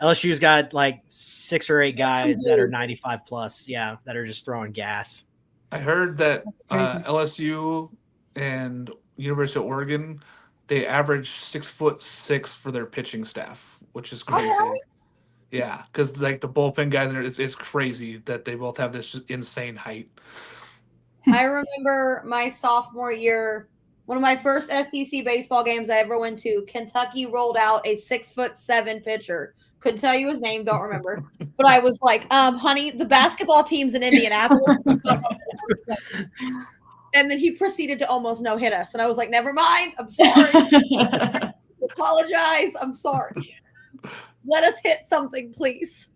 LSU's got like 6 or 8 guys that are 95 plus. Yeah, that are just throwing gas. I heard that Crazy. LSU and University of Oregon, they average 6'6" for their pitching staff, which is Oh, crazy. really? Yeah, because like the bullpen guys, it's crazy that they both have this insane height. I remember my sophomore year, one of my first SEC baseball games I ever went to. Kentucky rolled out a 6'7" pitcher. Couldn't tell you his name, don't remember. But I was like, honey, the basketball team's in Indianapolis. And then he proceeded to almost no hit us. And I was like, never mind. I'm sorry. Apologize. I'm sorry. Let us hit something, please.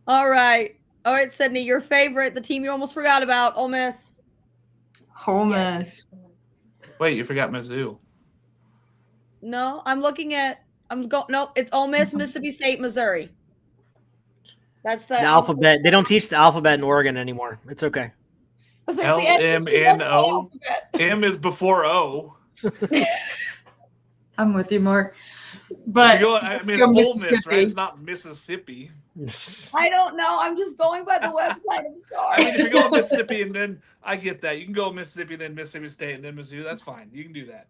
All right. All right, Sydney, your favorite, the team you almost forgot about, Ole Miss. Ole Miss. Wait, you forgot Mizzou. No, I'm looking at. Nope, it's Ole Miss, Mississippi State, Missouri. That's the alphabet. They don't teach the alphabet in Oregon anymore. It's okay. LMNO. M is before O. I'm with you, Mark. But I mean, it's Ole Miss, right? It's not Mississippi. I don't know. I'm just going by the website. I'm sorry. I mean, if you're going Mississippi and then I get that. You can go Mississippi, then Mississippi State, and then Mizzou. That's fine. You can do that.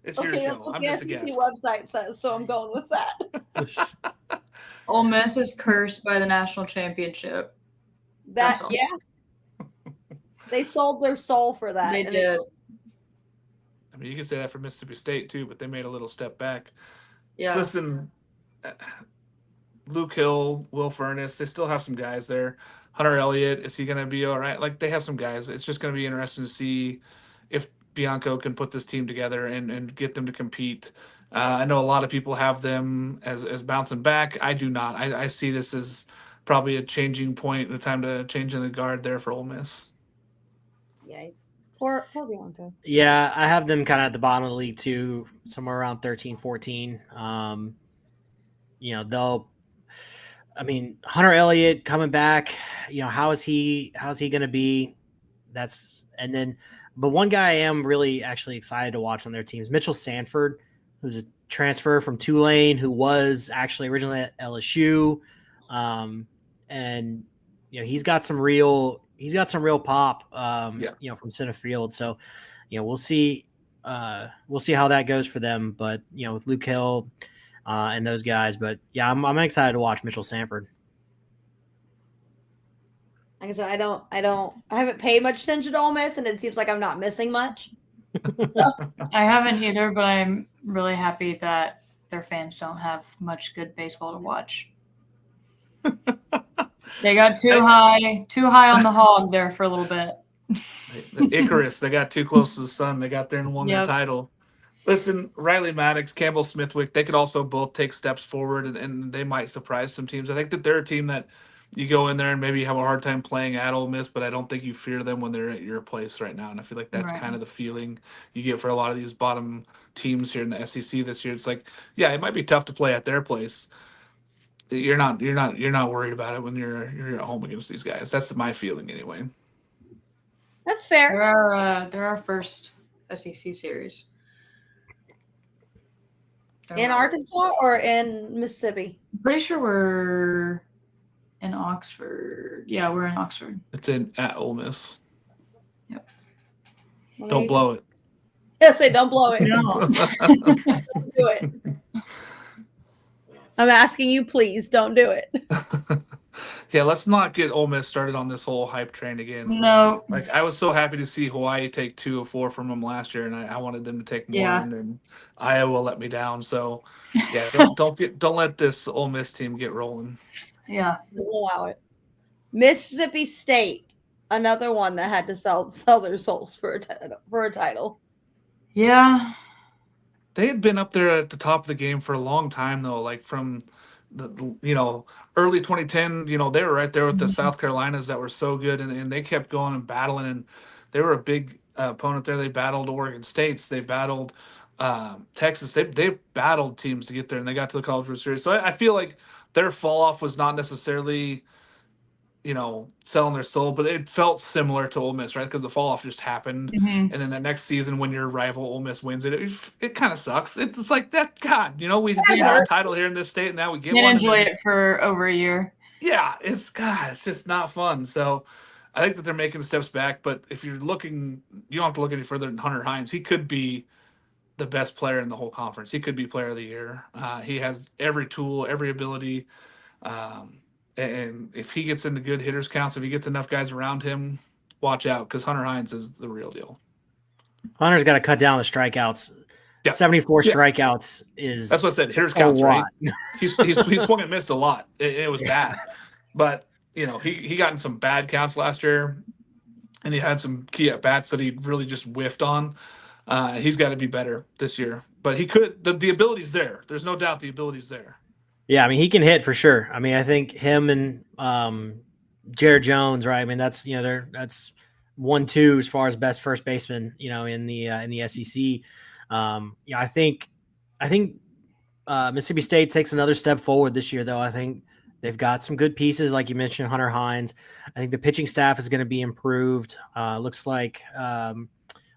It's your show. That's what I'm the just a SEC guest. website says, so I'm going with that. Ole Miss is cursed by the national championship. Yeah. They sold their soul for that. They did. I mean, you can say that for Mississippi State too, but they made a little step back. Yeah. Listen, Luke Hill, Will Furnace, they still have some guys there. Hunter Elliott, is he going to be all right? Like, they have some guys. It's just going to be interesting to see if Bianco can put this team together and get them to compete. I know a lot of people have them as bouncing back. I do not. I see this as probably a changing point, the time to change in the guard there for Ole Miss. Yikes. Poor Bianco. Yeah, I have them kind of at the bottom of the league too, somewhere around 13, 14. Hunter Elliott coming back, how's he going to be? But one guy I am really actually excited to watch on their teams, Mitchell Sanford, who's a transfer from Tulane, who was actually originally at LSU. He's got some real pop, from center field. So, we'll see how that goes for them. But, with Luke Hill and those guys, but yeah, I'm excited to watch Mitchell Sanford. Like I said, I haven't paid much attention to Ole Miss, and it seems like I'm not missing much. I haven't either, but I'm really happy that their fans don't have much good baseball to watch. They got too high on the hog there for a little bit. The Icarus, they got too close to the sun. They got there and won their title. Listen, Riley Maddox, Campbell Smithwick, they could also both take steps forward, and they might surprise some teams. I think that they're a team that you go in there and maybe have a hard time playing at Ole Miss, but I don't think you fear them when they're at your place right now. And I feel like that's kind of the feeling you get for a lot of these bottom teams here in the SEC this year. It's like, yeah, it might be tough to play at their place. You're not worried about it when you're at home against these guys. That's my feeling anyway. That's fair. They're our first SEC series. In Arkansas or in Mississippi? I'm pretty sure we're in Oxford. Yeah, we're in Oxford. It's at Ole Miss. Yep. Don't blow it. Yeah, say don't blow it. No. Don't do it. I'm asking you, please don't do it. Yeah, let's not get Ole Miss started on this whole hype train again. No. Like, I was so happy to see Hawaii take 2 of 4 from them last year, and I wanted them to take more, and then Iowa let me down. So, yeah, don't let this Ole Miss team get rolling. Yeah, allow it. Mississippi State, another one that had to sell their souls for a title. Yeah, they had been up there at the top of the game for a long time, though. Like, from the early 2010, they were right there with the South Carolinas that were so good, and they kept going and battling, and they were a big opponent there. They battled Oregon States, they battled Texas, they battled teams to get there, and they got to the College World Series. So I feel like their fall off was not necessarily selling their soul, but it felt similar to Ole Miss, right? Because the fall off just happened, and then the next season when your rival Ole Miss wins it kind of sucks. It's like that. God, we didn't have a title here in this state, and now we get one. Didn't enjoy it for over a year. Yeah, it's just not fun. So I think that they're making steps back. But if you're looking, you don't have to look any further than Hunter Hines. He could be the best player in the whole conference. He could be player of the year. He has every tool, every ability. Um, and if he gets into good hitters counts, if he gets enough guys around him, watch out because Hunter Hines is the real deal. Hunter's got to cut down the strikeouts. Yeah. 74 Yeah. strikeouts is That's what I said. Hitters a counts, right? lot. He swung and missed a lot. It was bad, but he got in some bad counts last year, and he had some key at bats that he really just whiffed on. He's got to be better this year, but he could. The ability's there. There's no doubt the ability's there. Yeah, I mean, he can hit for sure. I mean, I think him and Jared Jones, right? I mean, that's that's 1-2 as far as best first baseman, in the SEC. I think Mississippi State takes another step forward this year, though. I think they've got some good pieces, like you mentioned, Hunter Hines. I think the pitching staff is going to be improved. Looks like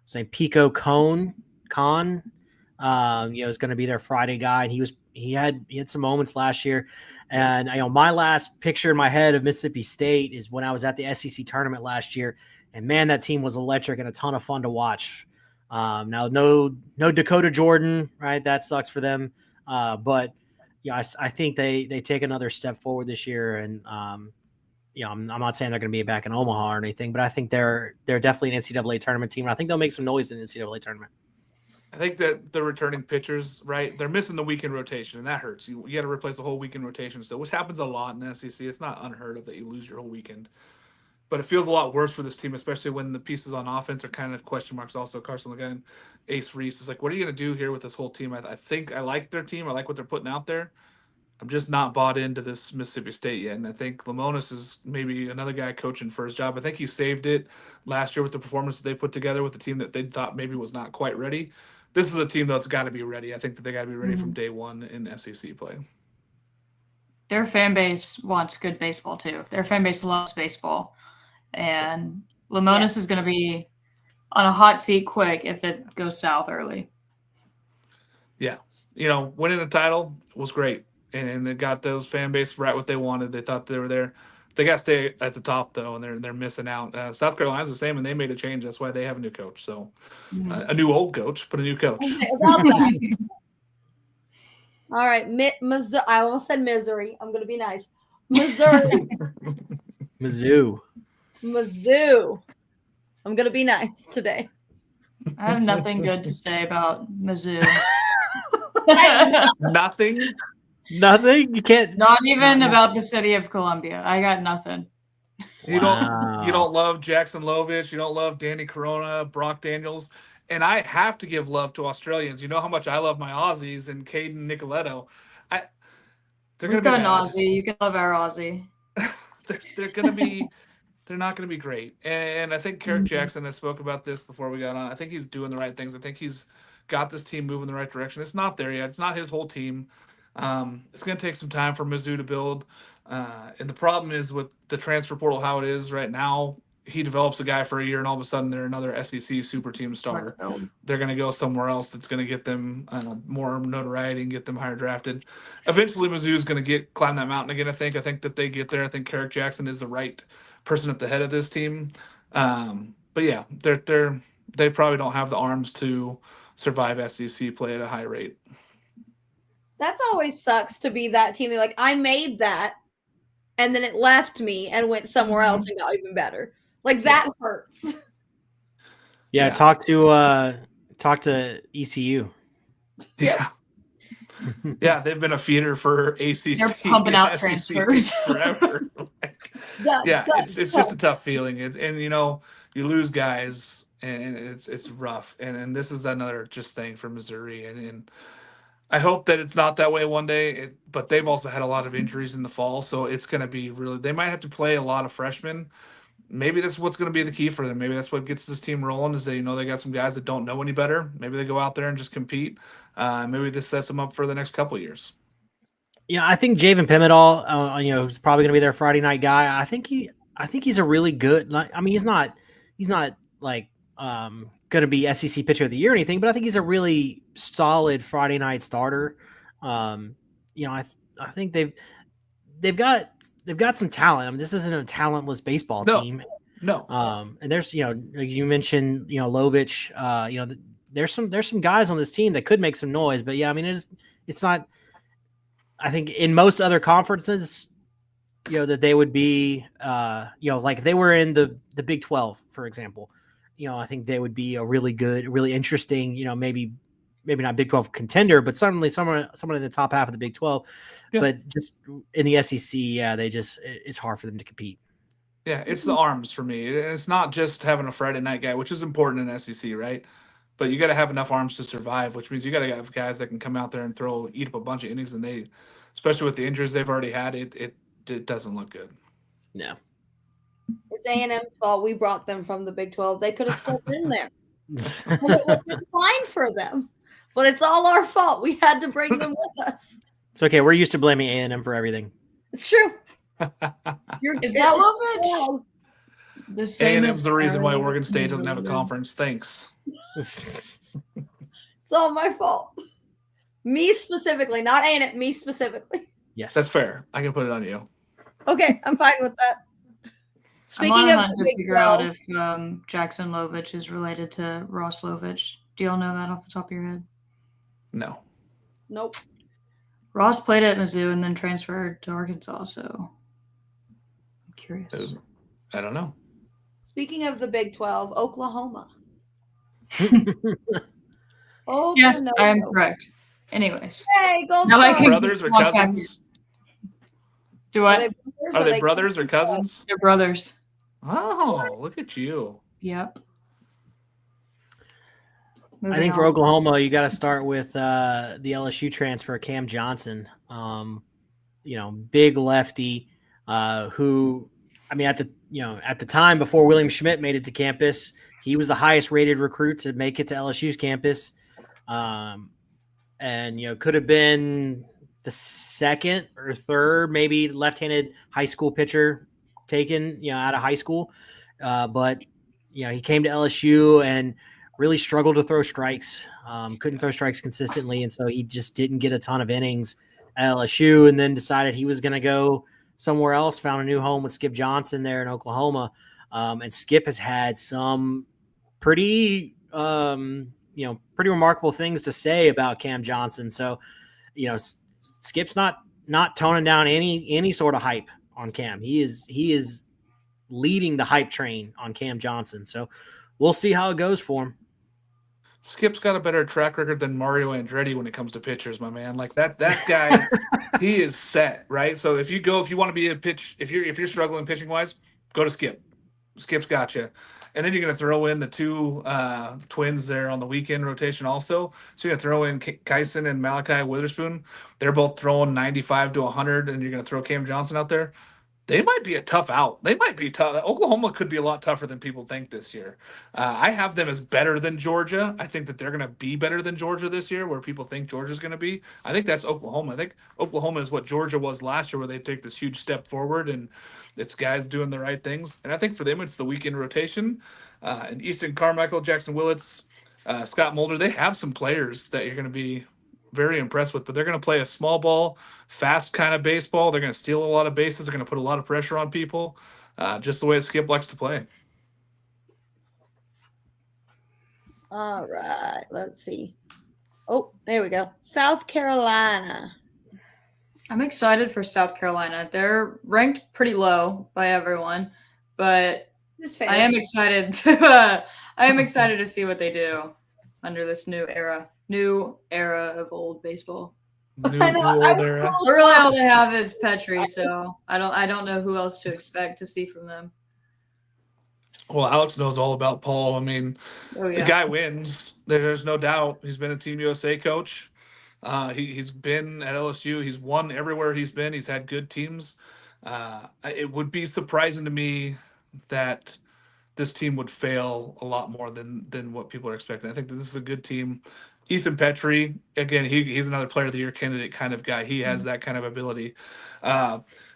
saying Pico Khan, is going to be their Friday guy, and he had some moments last year. And my last picture in my head of Mississippi State is when I was at the SEC tournament last year, and man, that team was electric and a ton of fun to watch. Now, no Dakota Jordan, right? That sucks for them. But I think they take another step forward this year, and I'm not saying they're going to be back in Omaha or anything, but I think they're definitely an NCAA tournament team, and I think they'll make some noise in the NCAA tournament. I think that the returning pitchers, right, they're missing the weekend rotation, and that hurts. You got to replace the whole weekend rotation, so which happens a lot in the SEC. It's not unheard of that you lose your whole weekend, but it feels a lot worse for this team, especially when the pieces on offense are kind of question marks. Also, Carson Ligon, Ace Reese is like, what are you going to do here with this whole team? I think I like their team. I like what they're putting out there. I'm just not bought into this Mississippi State yet, and I think Lamonis is maybe another guy coaching for his job. I think he saved it last year with the performance that they put together with the team that they thought maybe was not quite ready. This is a team that's got to be ready. I think that they got to be ready from day one in SEC play. Their fan base wants good baseball too. Their fan base loves baseball, and Lamonis is going to be on a hot seat quick if it goes south early. Yeah, winning a title was great, and they got those fan base right what they wanted. They thought they were there. They got to stay at the top though, and they're missing out. South Carolina's the same, and they made a change. That's why they have a new coach. So a new old coach, but a new coach. Okay, about that. All right, Missouri. I almost said Missouri. I'm going to be nice. Missouri. Mizzou. I'm going to be nice today. I have nothing good to say about Mizzou. Nothing. You can't. Not even about the city of Columbia. I got nothing. You don't love Jackson Lovich. You don't love Danny Corona, Brock Daniels. And I have to give love to Australians. You know how much I love my Aussies and Caden Nicoletto. We've got an Aussie. You can love our Aussie. They're not going to be great. And I think Carrick Jackson has spoke about this before we got on. I think he's doing the right things. I think he's got this team moving in the right direction. It's not there yet. It's not his whole team. It's going to take some time for Mizzou to build. And the problem is with the transfer portal, how it is right now, he develops a guy for a year and all of a sudden they're another SEC super team star. They're going to go somewhere else that's going to get them more notoriety and get them higher drafted. Eventually Mizzou is going to climb that mountain again. I think that they get there. I think Carrick Jackson is the right person at the head of this team. But yeah, they probably don't have the arms to survive SEC play at a high rate. That's always sucks to be that team. They're like, I made that, and then it left me and went somewhere else and got even better. Like that hurts. Yeah, talk to ECU. Yeah. Yeah, they've been a feeder for ACC. They're pumping out SEC transfers forever. It's just a tough feeling. And you lose guys, and it's rough. And this is another just thing for Missouri. And I hope that it's not that way one day. But they've also had a lot of injuries in the fall, so it's going to be really. They might have to play a lot of freshmen. Maybe that's what's going to be the key for them. Maybe that's what gets this team rolling. Is they got some guys that don't know any better. Maybe they go out there and just compete. Maybe this sets them up for the next couple of years. Yeah, I think Javen Pimentel, is probably going to be their Friday night guy. I think he's a really good. I mean, he's not like going to be SEC pitcher of the year or anything, but I think he's a really solid Friday night starter. I think they've got they've got some talent. I mean, this isn't a talentless baseball No. team. No. And there's, you mentioned, Lovich, there's some guys on this team that could make some noise, but yeah, I mean, it's not, I think in most other conferences, that they would be, like if they were in the Big 12, for example, I think they would be a really good, really interesting, maybe not Big 12 contender, but certainly someone in the top half of the Big 12. Yeah. But just in the SEC, yeah, it's hard for them to compete. Yeah, it's the arms for me. It's not just having a Friday night guy, which is important in SEC, right? But you got to have enough arms to survive, which means you got to have guys that can come out there and eat up a bunch of innings, and they, especially with the injuries they've already had, it doesn't look good. No. It's A&M's fault. We brought them from the Big 12. They could have still been there. It would have been fine for them. But it's all our fault. We had to bring them with us. It's okay. We're used to blaming A&M for everything. It's true. Is that Lovich? A&M's the reason why Oregon State doesn't have a conference. Thanks. It's all my fault. Me specifically, not A&M. Me specifically. Yes, that's fair. I can put it on you. Okay, I'm fine with that. Speaking of the Big 12, to figure out if Jackson Lovich is related to Ross Lovich. Do y'all know that off the top of your head? No. Nope. Ross played at Mizzou and then transferred to Arkansas, so I'm curious. I don't know. Speaking of the Big 12, Oklahoma. Yes, I am correct. Anyways. Hey, Gold brothers or cousins? Do what? Are they brothers or cousins? They're brothers. Oh, look at you. Yep. I think for Oklahoma, you got to start with the LSU transfer, Cam Johnson. Big lefty, who, I mean, at the time before William Schmidt made it to campus, he was the highest rated recruit to make it to LSU's campus, and could have been the second or third, maybe left-handed high school pitcher taken, out of high school, but he came to LSU and really struggled to throw strikes, couldn't throw strikes consistently. And so he just didn't get a ton of innings at LSU, and then decided he was going to go somewhere else, found a new home with Skip Johnson there in Oklahoma. And Skip has had some pretty remarkable things to say about Cam Johnson. So, Skip's not toning down any sort of hype on Cam. He is leading the hype train on Cam Johnson. So we'll see how it goes for him. Skip's got a better track record than Mario Andretti when it comes to pitchers, my man. Like that guy, he is set, right? So if you want to be if you're struggling pitching wise, go to Skip. Skip's got you. And then you're going to throw in the two twins there on the weekend rotation also. So you're going to throw in Kyson and Malachi Witherspoon. They're both throwing 95 to 100, and you're going to throw Cam Johnson out there. They might be a tough out. They might be tough. Oklahoma could be a lot tougher than people think this year. I have them as better than Georgia. I think that they're going to be better than Georgia this year, where people think Georgia's going to be. I think that's Oklahoma. I think Oklahoma is what Georgia was last year, where they take this huge step forward, and it's guys doing the right things. And I think for them, it's the weekend rotation. And Easton Carmichael, Jackson Willits, Scott Mulder, they have some players that you're going to be very impressed with, but they're going to play a small ball, fast kind of baseball. They're going to steal a lot of bases. They're going to put a lot of pressure on people, just the way Skip likes to play. All right, let's see. Oh, there we go. South Carolina. I'm excited for South Carolina. They're ranked pretty low by everyone, but I am excited to see what they do under this new era of old baseball. Really all they have is Petrie, so I don't know who else to expect to see from them. Well, Alex knows all about Paul. I mean, The guy wins. There's no doubt. He's been a Team USA coach. He's been at LSU. He's won everywhere he's been. He's had good teams. It would be surprising to me that this team would fail a lot more than what people are expecting. I think that this is a good team. Ethan Petrie, again, he's another Player of the Year candidate kind of guy. He has that kind of ability.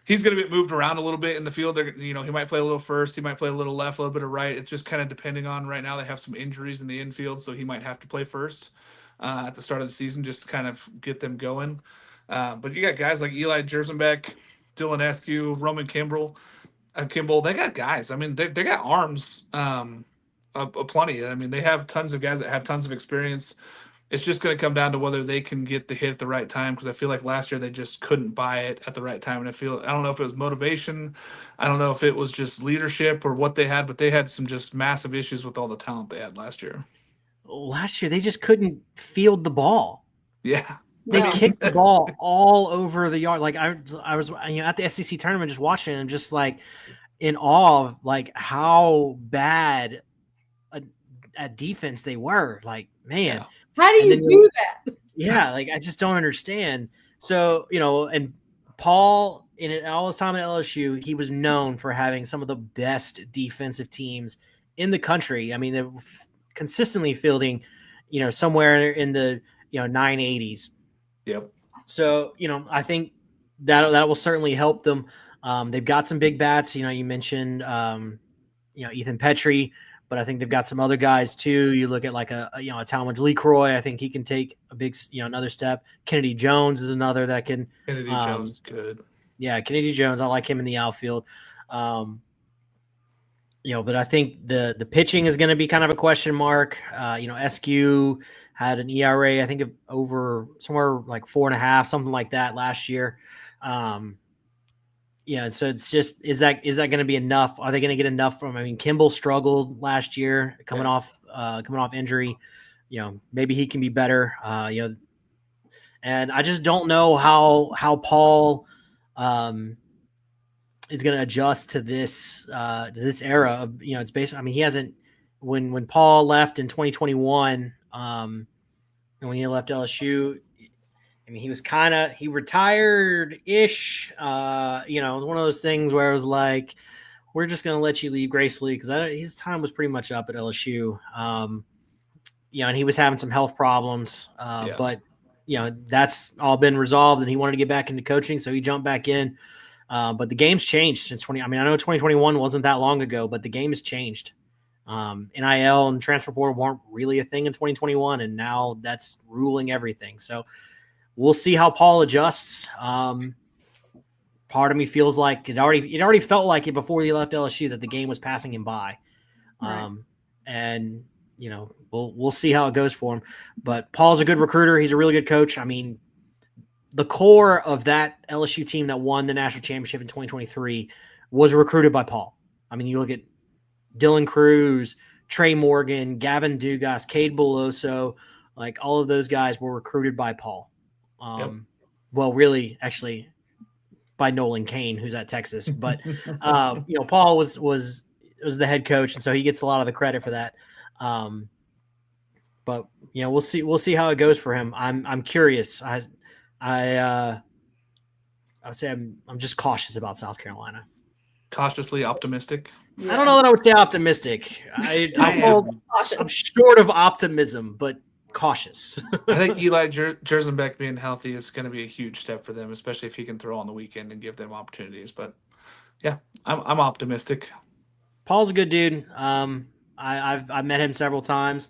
He's going to get moved around a little bit in the field. He might play a little first. He might play a little left, a little bit of right. It's just kind of depending on right now. They have some injuries in the infield, so he might have to play first at the start of the season just to kind of get them going. But you got guys like Eli Jersenbeck, Dylan Eskew, Roman Kimball. They got guys. I mean, they got arms, plenty. I mean, they have tons of guys that have tons of experience. It's just going to come down to whether they can get the hit at the right time, because I feel like last year they just couldn't buy it at the right time. And I don't know if it was motivation, I don't know if it was just leadership or what they had, but they had some just massive issues with all the talent they had last year. Last year they just couldn't field the ball. Yeah. They No. kicked the ball all over the yard. Like I was at the SEC tournament just watching and just like in awe of like how bad at defense they were. Like, man. Yeah. How do you do that? Yeah, like I just don't understand. So, and Paul in all his time at LSU, he was known for having some of the best defensive teams in the country. I mean, they're consistently fielding, somewhere in the 980s. Yep. So, I think that will certainly help them. They've got some big bats. You mentioned Ethan Petrie, but I think they've got some other guys too. You look at like a Talmadge LeCroy. I think he can take a big, another step. Kennedy Jones is another that can. Kennedy Jones is good. Yeah, Kennedy Jones. I like him in the outfield. But I think the pitching is going to be kind of a question mark. SQ had an ERA, I think, of over somewhere like 4.5, something like that last year. So it's just is that going to be enough? Are they going to get enough from? I mean, Kimball struggled last year, coming off injury. Maybe he can be better. And I just don't know how Paul is going to adjust to this era of it's basically. I mean, he hasn't when Paul left in 2021, and when he left LSU. I mean, he retired-ish. It was one of those things where it was like, we're just going to let you leave gracefully because his time was pretty much up at LSU. And he was having some health problems. But, that's all been resolved, and he wanted to get back into coaching, so he jumped back in. But the game's changed since I know 2021 wasn't that long ago, but the game has changed. NIL and transfer portal weren't really a thing in 2021, and now that's ruling everything. So, we'll see how Paul adjusts. Part of me feels like it already felt like it before he left LSU that the game was passing him by. Right. And we'll see how it goes for him. But Paul's a good recruiter. He's a really good coach. I mean, the core of that LSU team that won the national championship in 2023 was recruited by Paul. I mean, you look at Dylan Cruz, Trey Morgan, Gavin Dugas, Cade Beloso, like all of those guys were recruited by Paul. Well, really, actually, by Nolan Kane, who's at Texas. But Paul was the head coach, and so he gets a lot of the credit for that. But we'll see how it goes for him. I'm curious. I would say I'm just cautious about South Carolina. Cautiously optimistic. Yeah. I don't know that I would say optimistic. I'm short of optimism, but cautious. I think Eli Jerzenbeck being healthy is going to be a huge step for them, especially if he can throw on the weekend and give them opportunities. But yeah, I'm optimistic. Paul's a good dude. I've met him several times.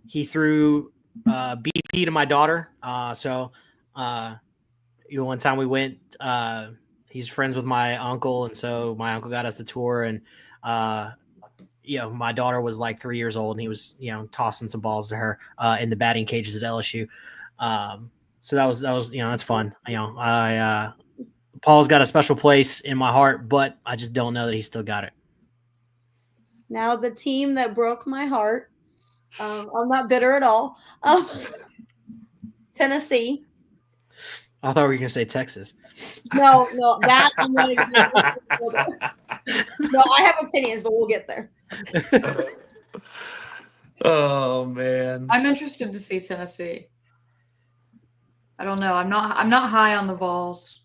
He threw BP to my daughter. So one time we went. He's friends with my uncle, and so my uncle got us the tour, and my daughter was like 3 years old, and he was, tossing some balls to her in the batting cages at LSU. So that was that's fun. Paul's got a special place in my heart, but I just don't know that he's still got it. Now the team that broke my heart, I'm not bitter at all. Tennessee. I thought we were going to say Texas. No, that I'm not even. No, I have opinions, but we'll get there. Oh man, I'm interested to see Tennessee. I don't know. I'm not high on the Vols.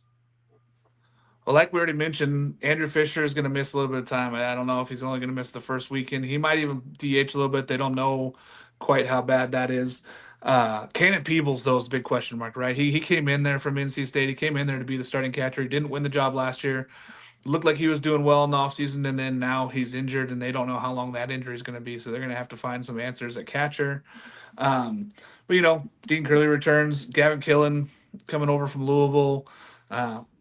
Well, like we already mentioned, Andrew Fisher is going to miss a little bit of time. I don't know if he's only going to miss the first weekend. He might even DH a little bit. They don't know quite how bad that is. Cannon Peebles, though, is a big question mark, right? He came in there from NC State. He came in there to be the starting catcher. He didn't win the job last year. Looked like he was doing well in the offseason, and then now he's injured, and they don't know how long that injury is going to be, so they're going to have to find some answers at catcher. But, Dean Curley returns. Gavin Killen coming over from Louisville.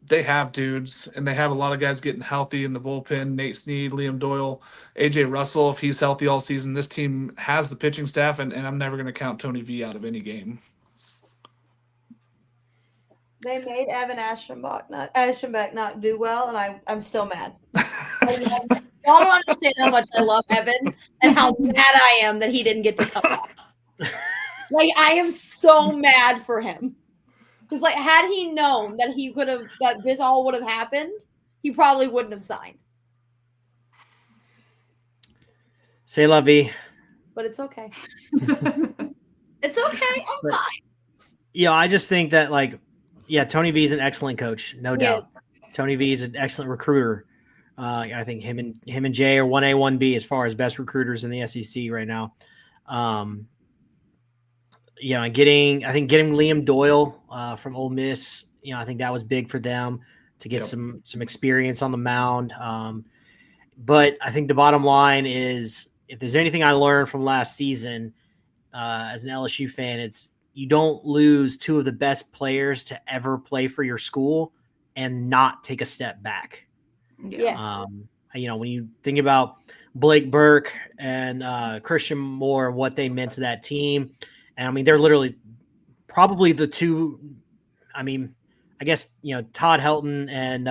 they have dudes, and they have a lot of guys getting healthy in the bullpen. Nate Snead, Liam Doyle, AJ Russell, if he's healthy all season. This team has the pitching staff, and I'm never going to count Tony V out of any game. They made Evan Aschenbeck not do well, and I'm still mad. Y'all don't understand how much I love Evan and how mad I am that he didn't get to come back. Like, I am so mad for him. Because, like, had he known that that this all would have happened, he probably wouldn't have signed. C'est la vie. But it's okay. It's okay. I'm fine. I just think that, like, Tony V is an excellent coach, no doubt. Yes. Tony V is an excellent recruiter. I think him and Jay are 1A, 1B as far as best recruiters in the SEC right now. And getting Liam Doyle from Ole Miss, I think that was big for them to get some experience on the mound. But I think the bottom line is, if there's anything I learned from last season as an LSU fan, it's you don't lose two of the best players to ever play for your school and not take a step back. Yeah. When you think about Blake Burke and Christian Moore, what they meant to that team, and I mean, they're literally probably the two. I mean, I guess Todd Helton and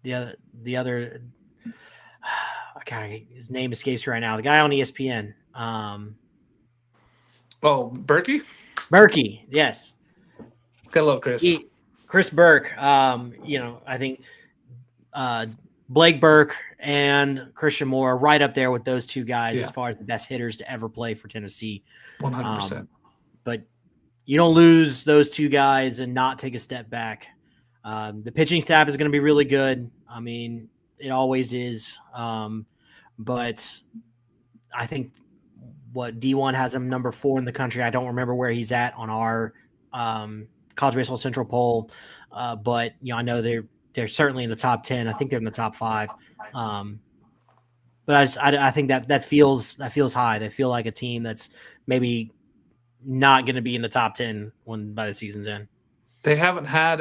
the other. Okay, his name escapes me right now. The guy on ESPN. Berkey? Berkey, yes. Hello, Chris. Chris Burke. I think Blake Burke and Christian Moore are right up there with those two guys as far as the best hitters to ever play for Tennessee. 100%. But you don't lose those two guys and not take a step back. The pitching staff is going to be really good. I mean, it always is. But I think D1 has him number 4 in the country. I don't remember where he's at on our College Baseball Central poll. But I know they're certainly in the top 10. I think they're in the top 5. But I think that feels high. They feel like a team that's maybe not going to be in the top 10 by the season's end. You haven't had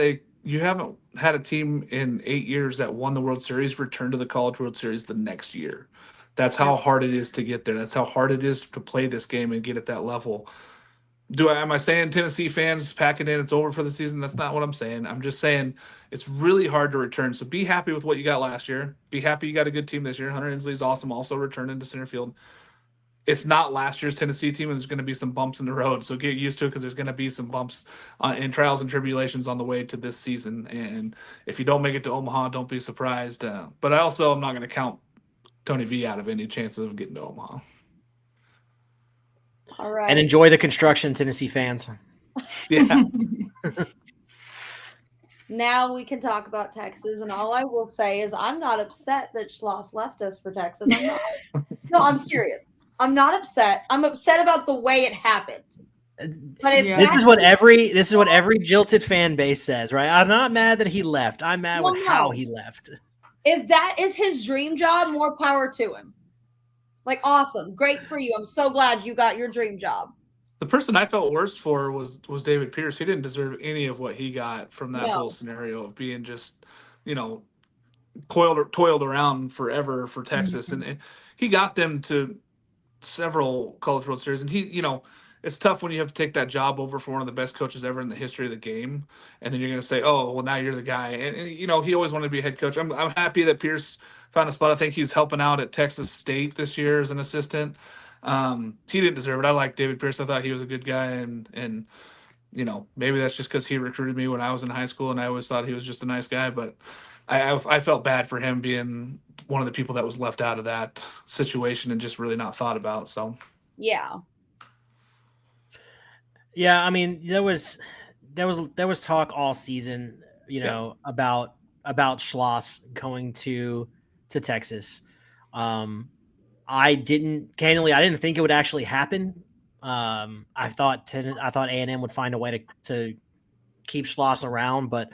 a team in 8 years that won the World Series return to the College World Series the next year. That's how hard it is to get there. That's how hard it is to play this game and get at that level. Am I saying Tennessee fans pack it in, it's over for the season? That's not what I'm saying. I'm just saying it's really hard to return. So be happy with what you got last year. Be happy you got a good team this year. Hunter Inslee's awesome, also returning to center field. It's not last year's Tennessee team, and there's going to be some bumps in the road. So get used to it, because there's going to be some bumps and trials and tribulations on the way to this season. And if you don't make it to Omaha, don't be surprised. But I'm not going to count Tony V out of any chances of getting to Omaha. All right. And enjoy the construction, Tennessee fans. Yeah. Now we can talk about Texas, and all I will say is I'm not upset that Schloss left us for Texas. I'm not. No, I'm serious. I'm not upset. I'm upset about the way it happened. But this is what every jilted fan base says, right? I'm not mad that he left. I'm mad with how he left. If that is his dream job, more power to him. Like, awesome. Great for you. I'm so glad you got your dream job. The person I felt worst for was David Pierce. He didn't deserve any of what he got from that whole scenario of being just, toiled around forever for Texas. Mm-hmm. And he got them to several College World Series. And he, it's tough when you have to take that job over for one of the best coaches ever in the history of the game. And then you're going to say, oh, well, now you're the guy. And he always wanted to be a head coach. I'm happy that Pierce found a spot. I think he's helping out at Texas State this year as an assistant. He didn't deserve it. I like David Pierce. I thought he was a good guy. And maybe that's just because he recruited me when I was in high school, and I always thought he was just a nice guy. But I felt bad for him being one of the people that was left out of that situation and just really not thought about. So, yeah. Yeah, I mean, there was talk all season, about Schloss going to Texas. I didn't think it would actually happen. I thought A&M would find a way to keep Schloss around, but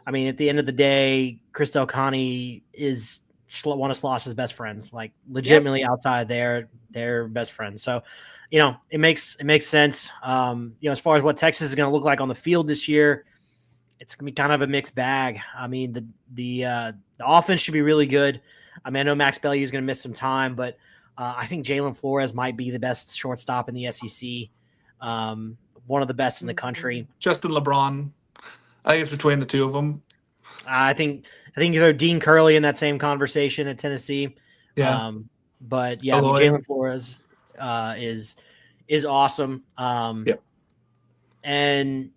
I mean, at the end of the day, Chris Delcani is one of Schloss's best friends, like legitimately outside there, they're best friends. So, it makes sense. As far as what Texas is going to look like on the field this year, it's gonna be kind of a mixed bag. I mean, the offense should be really good. I mean, I know Max Bellieu is going to miss some time, but I think Jalen Flores might be the best shortstop in the SEC. One of the best in the country. Justin LeBron. I think it's between the two of them. I think they're Dean Curley in that same conversation at Tennessee. Yeah. But yeah, I mean, Jalen Flores is awesome. Yep. And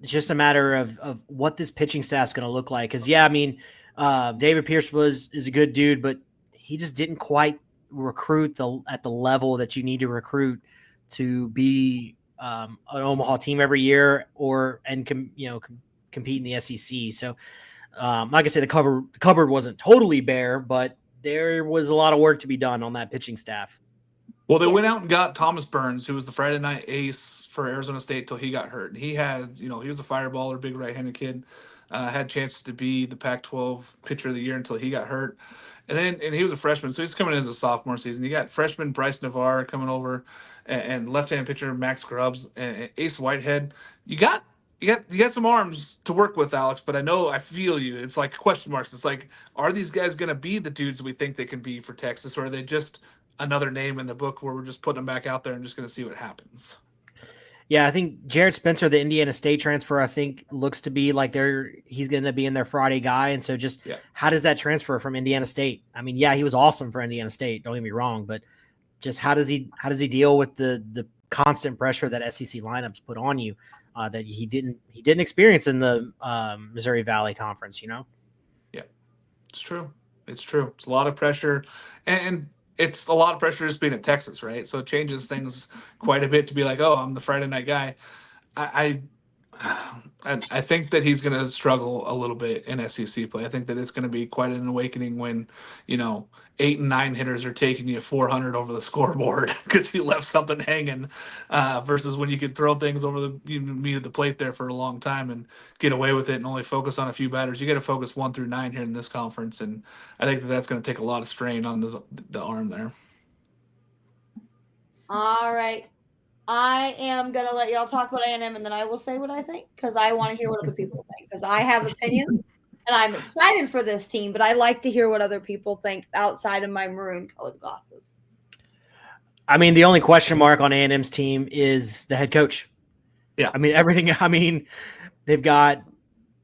it's just a matter of what this pitching staff is going to look like. Because I mean, David Pierce is a good dude, but he just didn't quite recruit at the level that you need to recruit to be an Omaha team every year compete in the SEC. So, like I said, the cupboard wasn't totally bare, but there was a lot of work to be done on that pitching staff. Well, they went out and got Thomas Burns, who was the Friday night ace for Arizona State till he got hurt. He had, he was a fireballer, big right-handed kid, had chances to be the Pac-12 pitcher of the year until he got hurt. And he was a freshman, so he's coming in as a sophomore season. You got freshman Bryce Navarre coming over, and left-hand pitcher Max Grubbs and Ace Whitehead. You got some arms to work with, Alex, but I feel you. It's like question marks. It's like, are these guys going to be the dudes we think they can be for Texas, or are they just another name in the book where we're just putting them back out there and just going to see what happens? Yeah, I think Jared Spencer, the Indiana State transfer, I think looks to be like he's going to be in their Friday guy. And so how does that transfer from Indiana State? I mean, yeah, he was awesome for Indiana State. Don't get me wrong, but just how does he deal with the constant pressure that SEC lineups put on you that he didn't experience in the Missouri Valley Conference, Yeah, it's true. It's a lot of pressure, and it's a lot of pressure just being at Texas, right? So it changes things quite a bit to be like, oh, I'm the Friday night guy. I think that he's going to struggle a little bit in SEC play. I think that it's going to be quite an awakening when, 8 and 9 hitters are taking you 400 over the scoreboard because you left something hanging, versus when you could throw things over the plate there for a long time and get away with it and only focus on a few batters. You got to focus 1 through 9 here in this conference, and I think that that's going to take a lot of strain on the arm there. All right. I am going to let y'all talk about A&M, and then I will say what I think because I want to hear what other people think because I have opinions, and I'm excited for this team, but I like to hear what other people think outside of my maroon-colored glasses. I mean, the only question mark on A&M's team is the head coach. Yeah. I mean, they've got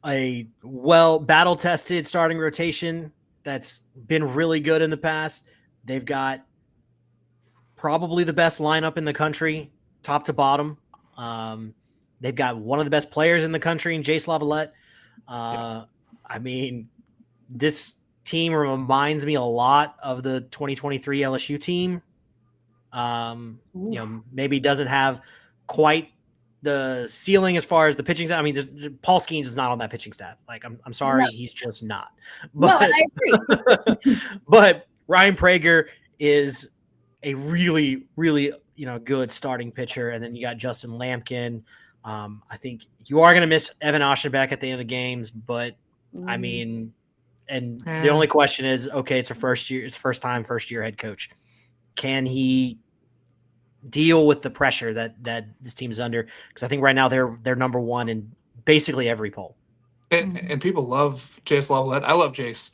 a battle-tested starting rotation that's been really good in the past. They've got probably the best lineup in the country, top to bottom. They've got one of the best players in the country in Jace Lavalette. I mean, this team reminds me a lot of the 2023 LSU team. Maybe doesn't have quite the ceiling as far as the pitching staff. I mean, Paul Skeens is not on that pitching staff. Like, I'm sorry, he's just not. But, I agree. But Ryan Prager is a really, really, good starting pitcher. And then you got Justin Lampkin. I think you are going to miss Evan Oshtenbeck at the end of the games, but I mean, and the only question is, okay, it's first year head coach. Can he deal with the pressure that this team is under? Because I think right now they're number one in basically every poll. And people love Jace Lavalette. I love Jace.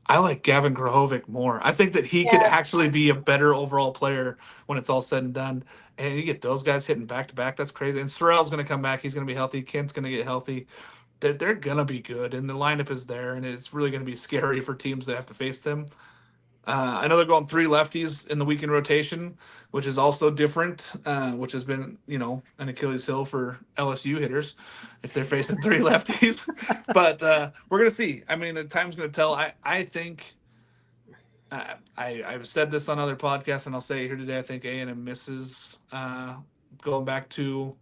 I like Gavin Grahovic more. I think that he could actually be a better overall player when it's all said and done. And you get those guys hitting back to back. That's crazy. And Sorrell's going to come back. He's going to be healthy. Kent's going to get healthy. They're going to be good. And the lineup is there. And it's really going to be scary for teams that have to face them. I know they're going 3 lefties in the weekend rotation, which is also different, which has been, an Achilles heel for LSU hitters if they're facing 3 lefties. But we're going to see. I mean, the time's going to tell. I think I've said this on other podcasts, and I'll say it here today. I think A&M misses going back to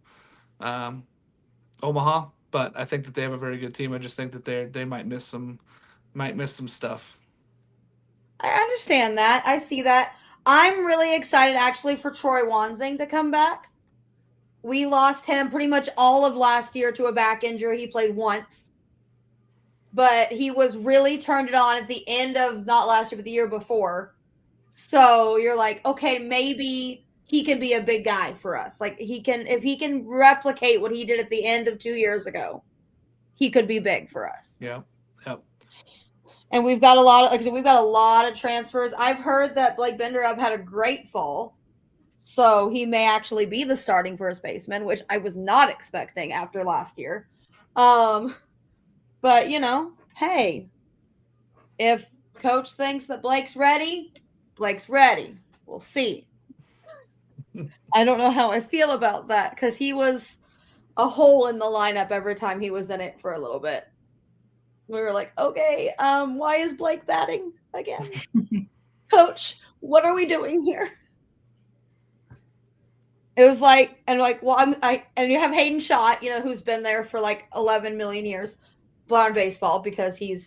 Omaha, but I think that they have a very good team. I just think that they might miss some stuff. I understand that. I see that. I'm really excited actually for Troy Wanzing to come back. We lost him pretty much all of last year to a back injury. He played once, but he was really turned it on at the end of not last year, but the year before. So you're like, okay, maybe he can be a big guy for us. Like if he can replicate what he did at the end of 2 years ago, he could be big for us. Yeah. Yep. And we've got a lot of transfers. I've heard that Blake Benderup had a great fall, so he may actually be the starting first baseman, which I was not expecting after last year. But hey, if coach thinks that Blake's ready, Blake's ready. We'll see. I don't know how I feel about that because he was a hole in the lineup every time he was in it for a little bit. We were like, okay, why is Blake batting again? Coach, what are we doing here? It was like, and you have Hayden Schott, who's been there for like 11 million years, on baseball because he'll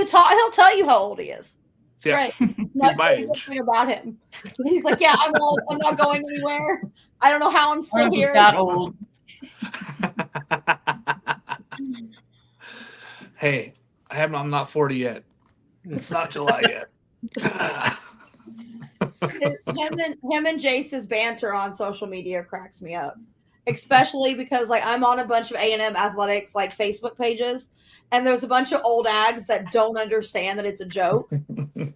tell you how old he is. It's great. He's my age. About him. He's like, yeah, I'm old. I'm not going anywhere. I don't know how I'm still here. He's that old. Hey, I'm not 40 yet. It's not July yet. him and Jace's banter on social media cracks me up, especially because like I'm on a bunch of A&M athletics like Facebook pages, and there's a bunch of old ags that don't understand that it's a joke, and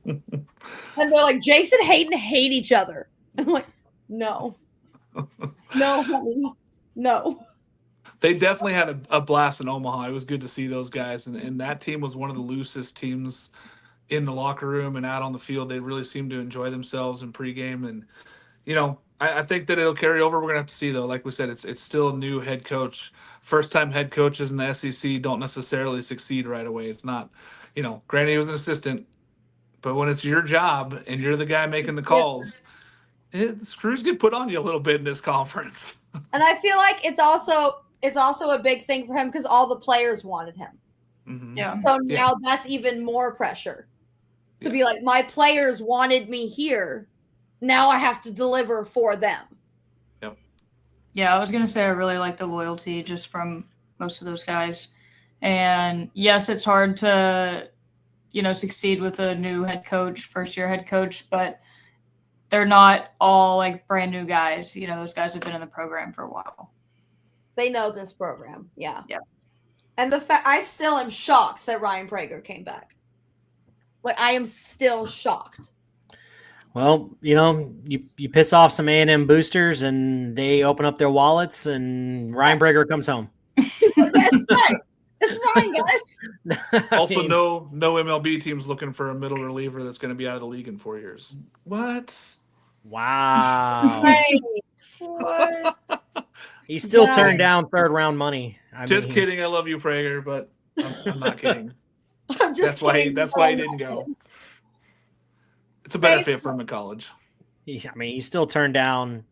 they're like, Jace and Hayden hate each other. And I'm like, no, honey, no. They definitely had a blast in Omaha. It was good to see those guys, and that team was one of the loosest teams in the locker room and out on the field. They really seemed to enjoy themselves in pregame, and I think that it'll carry over. We're gonna have to see though. Like we said, it's still a new head coach. First-time head coaches in the SEC don't necessarily succeed right away. It's not, granted he was an assistant, but when it's your job and you're the guy making the calls, screws get put on you a little bit in this conference. And I feel like it's also a big thing for him because all the players wanted him. Mm-hmm. Yeah. So now that's even more pressure to be like, my players wanted me here. Now I have to deliver for them. Yep. Yeah, I was going to say I really like the loyalty just from most of those guys. And yes, it's hard to, succeed with a new head coach, first-year head coach, but they're not all like brand new guys. Those guys have been in the program for a while. They know this program. Yeah. Yeah. And I still am shocked that Ryan Prager came back. Like, I am still shocked. Well, you piss off some A&M boosters and they open up their wallets and Ryan Prager comes home. It's fine, guys. Also, no MLB team's looking for a middle reliever that's going to be out of the league in 4 years. What? Wow. What? He still turned down third-round money. Just kidding. I love you, Prager, but I'm not kidding. I'm just kidding. That's why he didn't go. It's a better fit for him in college. He still turned down,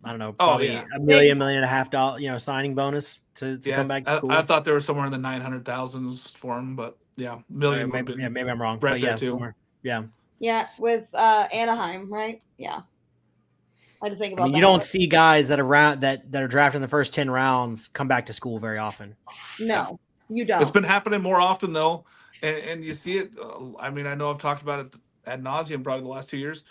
I don't know, probably $1 million, $1.5 million, signing bonus to come back to school. I thought there was somewhere in the 900,000s for him, but million. Maybe I'm wrong. Right but there too. Somewhere. Yeah. Yeah, with Anaheim, right? Yeah. I had to think about that. You don't see guys that are drafted in the first 10 rounds come back to school very often. No, you don't. It's been happening more often though, and you see it. I know I've talked about it ad nauseum probably the last 2 years.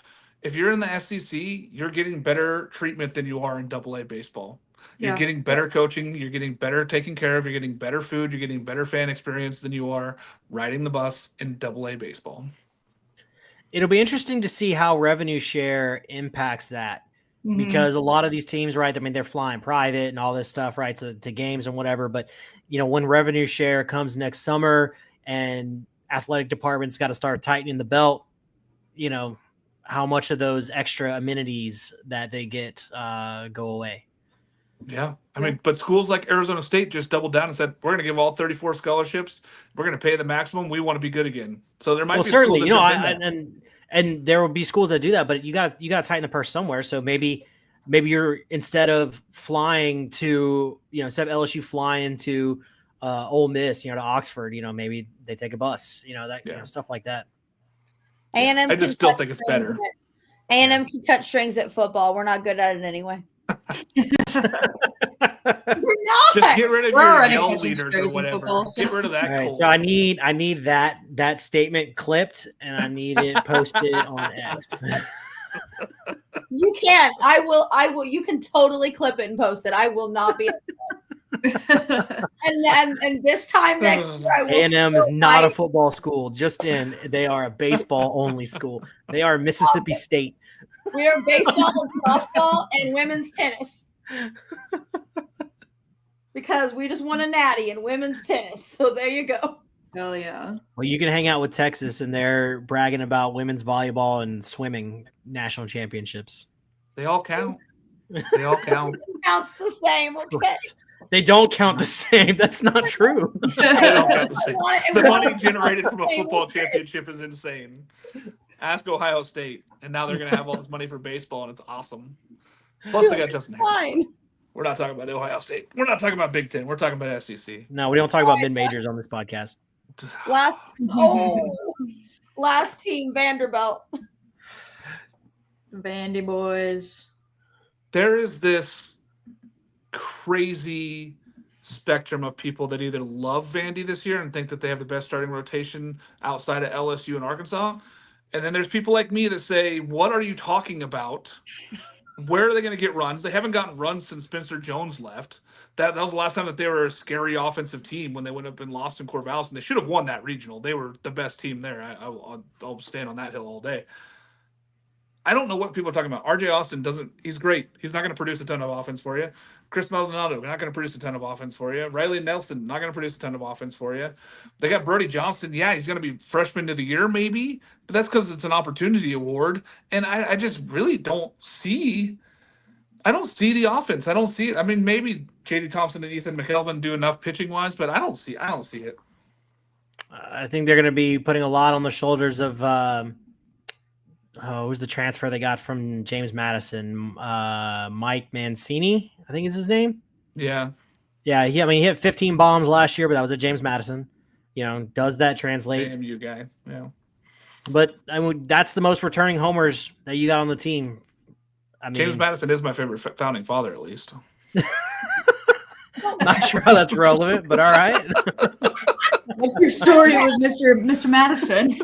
If you're in the SEC, you're getting better treatment than you are in AA baseball. You're getting better coaching. You're getting better taken care of. You're getting better food. You're getting better fan experience than you are riding the bus in AA baseball. It'll be interesting to see how revenue share impacts that. Mm-hmm. Because a lot of these teams, right, they're flying private and all this stuff, right, to games and whatever. But, when revenue share comes next summer and athletic departments got to start tightening the belt, how much of those extra amenities that they get go away. Yeah. But schools like Arizona State just doubled down and said, we're going to give all 34 scholarships. We're going to pay the maximum. We want to be good again. So there might be certainly, schools that and there will be schools that do that, but you got to tighten the purse somewhere. So maybe you're instead of flying to, instead of LSU flying to Ole Miss, to Oxford, maybe they take a bus, stuff like that. A&M I just still think it's better. A&M can cut strings at football. We're not good at it anyway. We're not. Just get rid of your yell leaders or whatever. Football, so. Get rid of that. Right, so I need that statement clipped and I need it posted on X. You can. I will. You can totally clip it and post it. I will not be. And this time next year, I will. A&M is still not a fight. football school. Just in, they are a baseball only school. They are Mississippi State. We are baseball and softball and women's tennis. Because we just won a natty in women's tennis. So there you go. Hell yeah. Well, you can hang out with Texas, and they're bragging about women's volleyball and swimming national championships. They all count. They all count. It counts the same, okay? They don't count the same. That's not true. They don't count the same. The money generated from a football championship is insane. Ask Ohio State, and now they're going to have all this money for baseball, and it's awesome. Plus, they got Justin Herbert. Fine. We're not talking about Ohio State. We're not talking about Big Ten. We're talking about SEC. No, we don't talk about mid-majors on this podcast. Last team, Vanderbilt. Vandy boys. There is this crazy spectrum of people that either love Vandy this year and think that they have the best starting rotation outside of LSU and Arkansas. And then there's people like me that say, what are you talking about? Where are they going to get runs? They haven't gotten runs since Spencer Jones left. That was the last time that they were a scary offensive team when they went up and lost in Corvallis, and they should have won that regional. They were the best team there. I'll stand on that hill all day. I don't know what people are talking about. RJ Austin he's great. He's not going to produce a ton of offense for you. Chris Maldonado, not going to produce a ton of offense for you. Riley Nelson, not going to produce a ton of offense for you. They got Brody Johnson. Yeah, he's going to be freshman of the year maybe, but that's because it's an opportunity award. And I just really don't see the offense. I don't see it. I mean, maybe J.D. Thompson and Ethan McKelvin do enough pitching-wise, but I don't see it. I think they're going to be putting a lot on the shoulders of who's the transfer they got from James Madison? Mike Mancini, I think is his name. Yeah. Yeah, he hit 15 bombs last year, but that was at James Madison. Does that translate? Damn you guy. Yeah. But I mean, that's the most returning homers that you got on the team. I mean, James Madison is my favorite founding father, at least. Not sure how that's relevant, but all right. What's your story with Mr. Madison?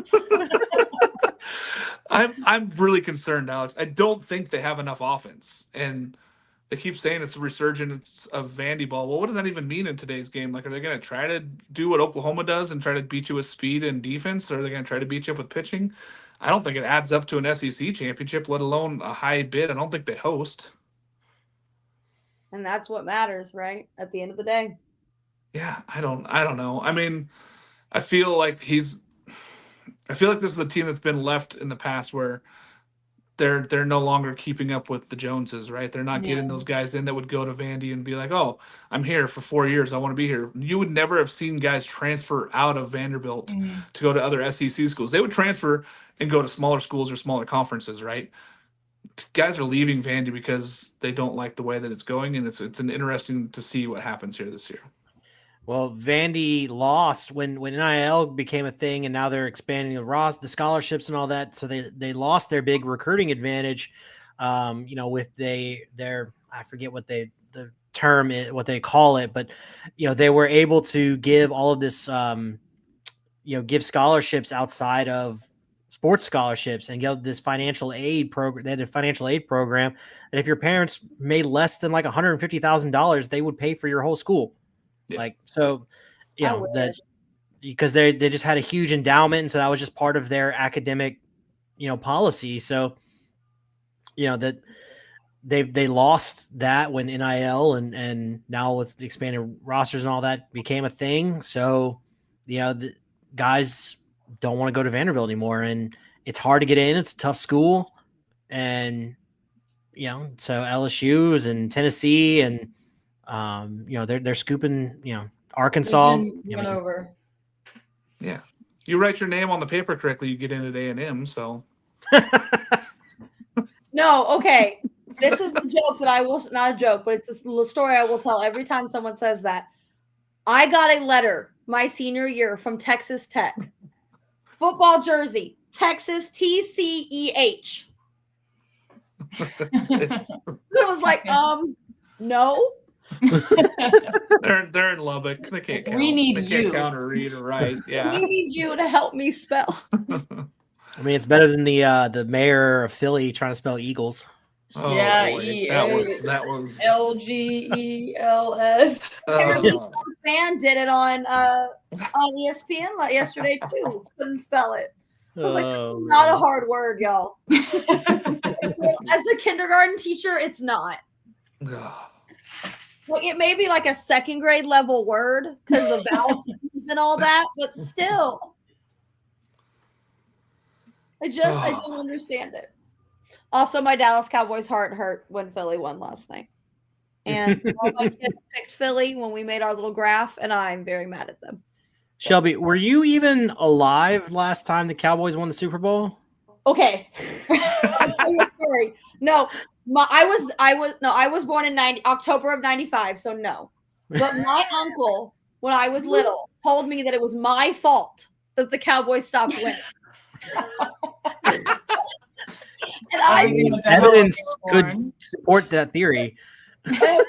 I'm really concerned, Alex. I don't think they have enough offense, and they keep saying it's a resurgence of Vandy ball. Well, what does that even mean in today's game? Like, are they going to try to do what Oklahoma does and try to beat you with speed and defense, or are they going to try to beat you up with pitching? I don't think it adds up to an SEC championship, let alone a high bid. I don't think they host. And that's what matters, right? At the end of the day. Yeah, I don't know. I mean, I feel like this is a team that's been left in the past where they're no longer keeping up with the Joneses, right? They're not getting those guys in that would go to Vandy and be like, oh, I'm here for 4 years. I want to be here. You would never have seen guys transfer out of Vanderbilt to go to other SEC schools. They would transfer and go to smaller schools or smaller conferences, right? Guys are leaving Vandy because they don't like the way that it's going, and it's an interesting to see what happens here this year. Well, Vandy lost when NIL became a thing, and now they're expanding the scholarships and all that. So they lost their big recruiting advantage. With their I forget what the term is, what they call it, but they were able to give all of this give scholarships outside of sports scholarships and get this financial aid program. They had a financial aid program that if your parents made less than like $150,000, they would pay for your whole school. Yeah. Like, so, that because they just had a huge endowment. And so that was just part of their academic, policy. So, that they lost that when NIL and now with the expanded rosters and all that became a thing. So, the guys don't want to go to Vanderbilt anymore, and it's hard to get in. It's a tough school. And, so LSU's and Tennessee and, they're scooping, Arkansas. Run over. Yeah. You write your name on the paper correctly, you get in at A&M, so. No, okay. This is the joke that I will, not a joke, but it's this little story I will tell every time someone says that. I got a letter my senior year from Texas Tech. Football jersey, Texas TCEH. It was like, no. They're in Lubbock. They can't count. They can't count or read or write. Yeah. We need you to help me spell. I mean, it's better than the mayor of Philly trying to spell Eagles. Oh, Yeah, boy. That was. LGELS. Apparently, some fan did it on ESPN yesterday too. Couldn't spell it. I was like, this is not a hard word, y'all. As a kindergarten teacher, it's not. Like, it may be like a second grade level word because the vowel changes and all that, but still, I don't understand it. Also, my Dallas Cowboys heart hurt when Philly won last night. And all my kids picked Philly when we made our little graph, and I'm very mad at them. Shelby, were you even alive last time the Cowboys won the Super Bowl? Okay. I'll tell you a story. No, I was born in October of 95, so no. But my uncle, when I was little, told me that it was my fault that the Cowboys stopped winning. And I evidence could support that theory. I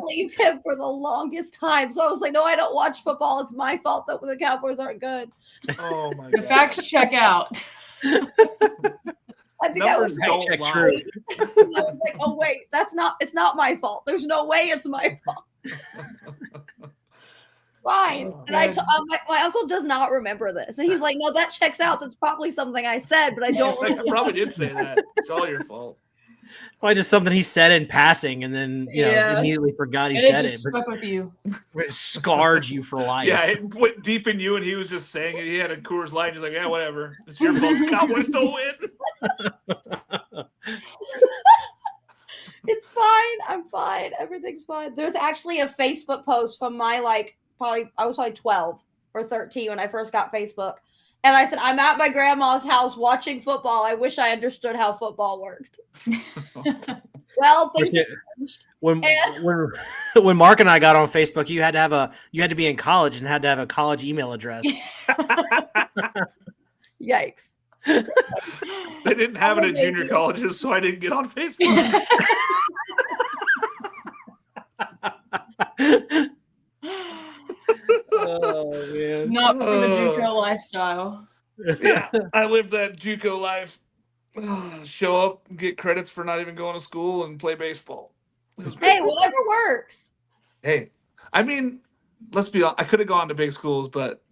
believed him for the longest time. So I was like, no, I don't watch football. It's my fault that the Cowboys aren't good. Oh my The God. facts check out. I think Numbers I was don't lie. true. I was like, oh wait, it's not my fault. There's no way it's my fault. Fine. And my uncle does not remember this. And he's like, no, that checks out. That's probably something I said, but I don't I probably did say that. It's all your fault. Probably just something he said in passing and then immediately forgot he said it. Stuck with you. It scarred you for life. Yeah, it went deep in you, and he was just saying it. He had a Coors Light. He's like, yeah, whatever. It's your fault. The Cowboys don't win. It's fine. I'm fine. Everything's fine. There's actually a Facebook post from my I was probably 12 or 13 when I first got Facebook. And I said, I'm at my grandma's house watching football. I wish I understood how football worked. Well, things have changed. When Mark and I got on Facebook, you had to be in college and had to have a college email address. Yikes. They didn't have it at junior colleges, so I didn't get on Facebook. Oh man. Not for the JUCO lifestyle. Yeah, I lived that JUCO life. Show up, get credits for not even going to school, and play baseball. Hey, whatever works. Hey, I mean, let's be honest. I could have gone to big schools, but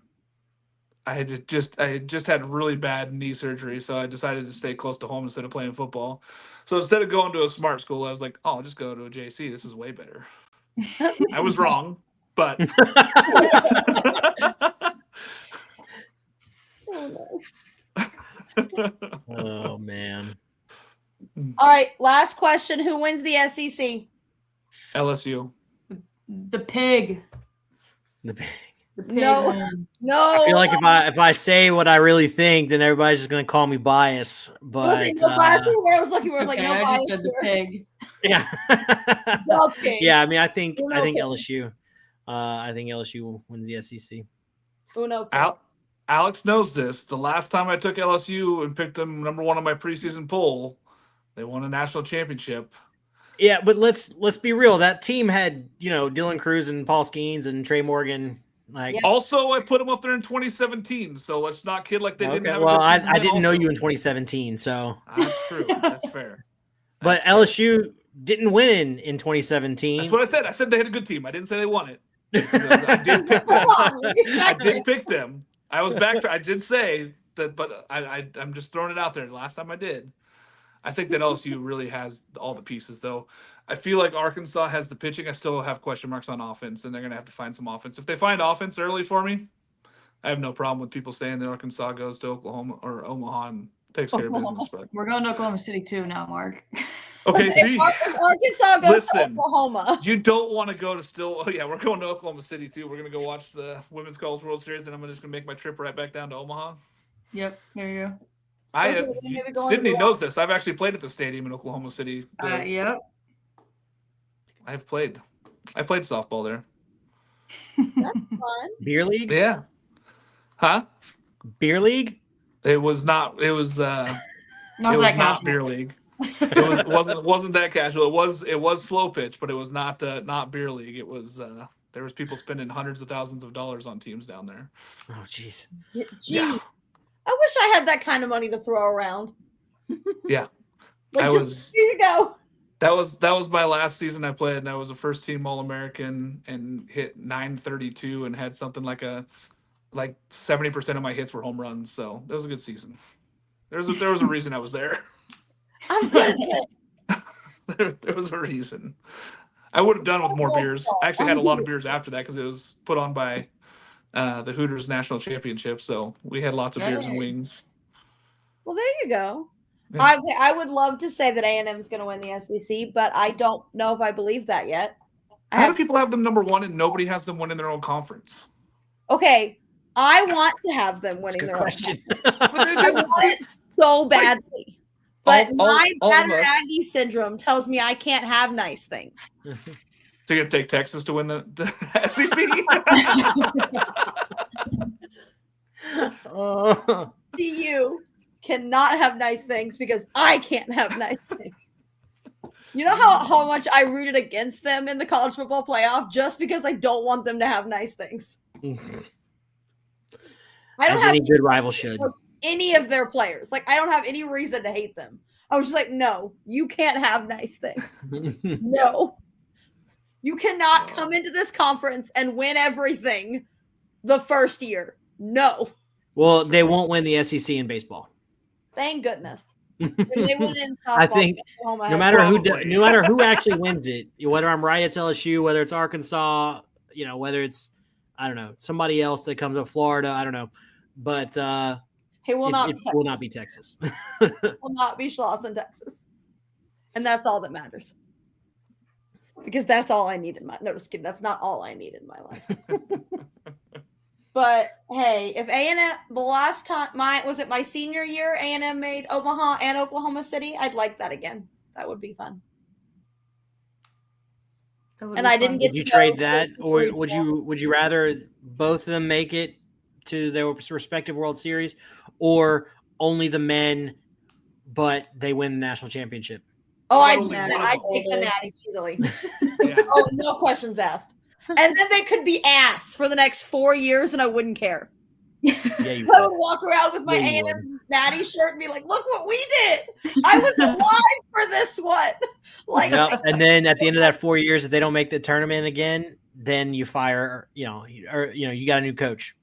I had just had really bad knee surgery, so I decided to stay close to home instead of playing football. So instead of going to a smart school, I was like, oh, I'll just go to a JC. This is way better. I was wrong, but oh man. All right, last question. Who wins the SEC? LSU. The pig. The pig. The pig No. wins. No. I feel like if I say what I really think, then everybody's just gonna call me biased. But no bias where I was looking for. I was like, Okay, no I bias. just said the pig. yeah. No pig. Yeah, I mean I think Uno pig. LSU. I think LSU wins the SEC. Uno pig. Alex knows this. The last time I took LSU and picked them number 1 on my preseason poll, they won a national championship. Yeah, but let's be real. That team had, Dylan Cruz and Paul Skeens and Trey Morgan. Also, I put them up there in 2017, so let's not kid like they didn't have. Well, a good season I then didn't know also. you in 2017, so That's true. That's fair. But LSU didn't win in 2017. That's what I said. I said they had a good team. I didn't say they won it. I did pick them. I did pick them. I was back. I did say that, but I'm just throwing it out there. The last time I did, I think that LSU really has all the pieces, though. I feel like Arkansas has the pitching. I still have question marks on offense, and they're going to have to find some offense. If they find offense early for me, I have no problem with people saying that Arkansas goes to Oklahoma or Omaha and takes care of business. But we're going to Oklahoma City too now, Mark. Okay, see, Arkansas goes to Oklahoma. You don't want to go to still. Oh yeah, we're going to Oklahoma City too. We're going to go watch the Women's College World Series, and I'm just going to make my trip right back down to Omaha. Yep, there you Go. Sydney knows this. I've actually played at the stadium in Oklahoma City. Yep. I've played. I played softball there. That's fun. Beer league? Yeah. Huh? Beer league? It was not. It was. Not it was not beer league. It wasn't that casual. It was slow pitch, but it was not beer league. It was. There was people spending hundreds of thousands of dollars on teams down there. Oh jeez. Yeah. I wish I had that kind of money to throw around. Yeah. Here you go. That was my last season I played, and I was a first team All American and hit 932 and had something like 70% of my hits were home runs. So that was a good season. There was a reason I was there. I'm good at this. There was a reason. I would have done with more beers. I actually had a lot of beers after that because it was put on by the Hooters National Championship. So we had lots of beers and wings. Well, there you go. Yeah. I would love to say that A&M is going to win the SEC, but I don't know if I believe that yet. How do people have them number one and nobody has them winning their own conference? Okay, I want to have them winning their question. I want it so badly. But my battered Aggie syndrome tells me I can't have nice things. So you're going to take Texas to win the Oh. CU cannot have nice things because I can't have nice things. You know how much I rooted against them in the college football playoff just because I don't want them to have nice things. I don't As have any good rival should. any of their players. Like, I don't have any reason to hate them. I was just like, no, you can't have nice things. No. You cannot come into this conference and win everything the first year. No. Well, they won't win the SEC in baseball. Thank goodness. If they win in softball, I think Oklahoma no has- matter who actually wins it, whether I'm right, it's LSU, whether it's Arkansas, whether it's I don't know somebody else that comes up, Florida, I don't know, but it will not. It will not be Texas. It will not be Schlosson, Texas, and that's all that matters. Because that's all I need in my. No, just kidding. That's not all I need in my life. But hey, if A&M the last time my senior year, A&M made Omaha and Oklahoma City, I'd like that again. That would be fun. And I didn't get. Would you trade that, or would you rather both of them make it to their respective World Series, or only the men, but they win the national championship? Oh, I'd take the Natty easily. Yeah. Oh, no questions asked. And then they could be ass for the next 4 years, and I wouldn't care. Yeah, you I would walk around with my Yeah, you A&M Natty shirt and be like, "Look what we did! I was alive for this one." Like, Yep. And then at the end of that 4 years, if they don't make the tournament again, then you fire, you got a new coach.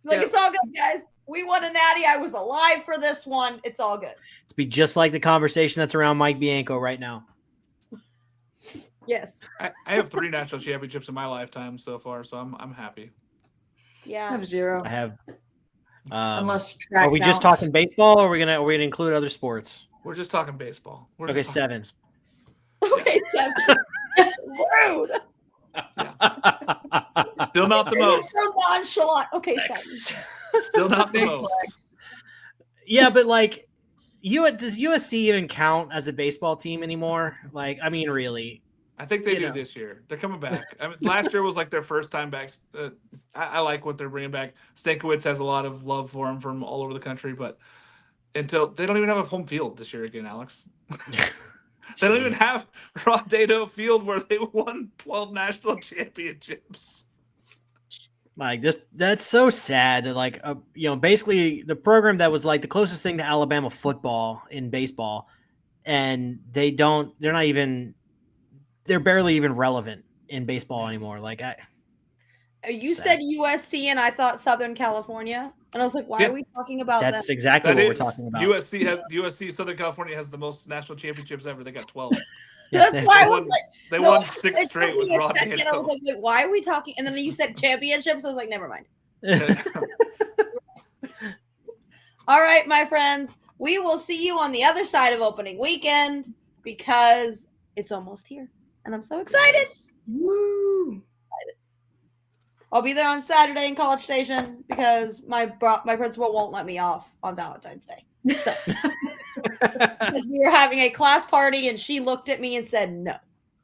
like it's all good, guys. We won a Natty. I was alive for this one. It's all good. It's be just like the conversation that's around Mike Bianco right now. Yes. I have 3 national championships in my lifetime so far, so I'm happy. Yeah. I have 0. I have. Unless track Are we just counts. talking baseball, or are we gonna include other sports? We're just talking baseball. Okay, 7. Okay, 7. Rude. Still not the most. So nonchalant. Okay, 7. Still not the most. Yeah, but like, does USC even count as a baseball team anymore? Like, I mean, really? I think they do this year. They're coming back. I mean, last year was like their first time back. I like what they're bringing back. Stankiewicz has a lot of love for him from all over the country, but until they don't even have a home field this year again, Alex. They don't even have Rodado Field where they won 12 national championships. Like that's so sad that like basically the program that was like the closest thing to Alabama football in baseball, and they're barely even relevant in baseball anymore. Like you said USC and I thought Southern California, and I was like, why are we talking about that? That's exactly what we're talking about. USC Southern California has the most national championships ever. They got 12. That's why I was like, they won 6 straight with Rod I was like, wait, why are we talking? And then you said championships. I was like, never mind. All right, my friends, we will see you on the other side of opening weekend because it's almost here, and I'm so excited. Woo! I'll be there on Saturday in College Station because my principal won't let me off on Valentine's Day. So, because we were having a class party and she looked at me and said no.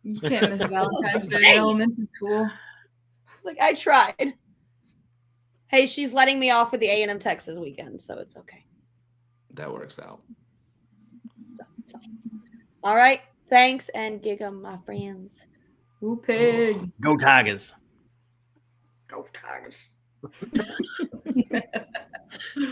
You can't miss Valentine's Day in elementary school. I was like, I tried. Hey, she's letting me off with the A&M Texas weekend, so it's okay. That works out. All right. Thanks and gig 'em, my friends. Who pig? Go Tigers. Go Tigers.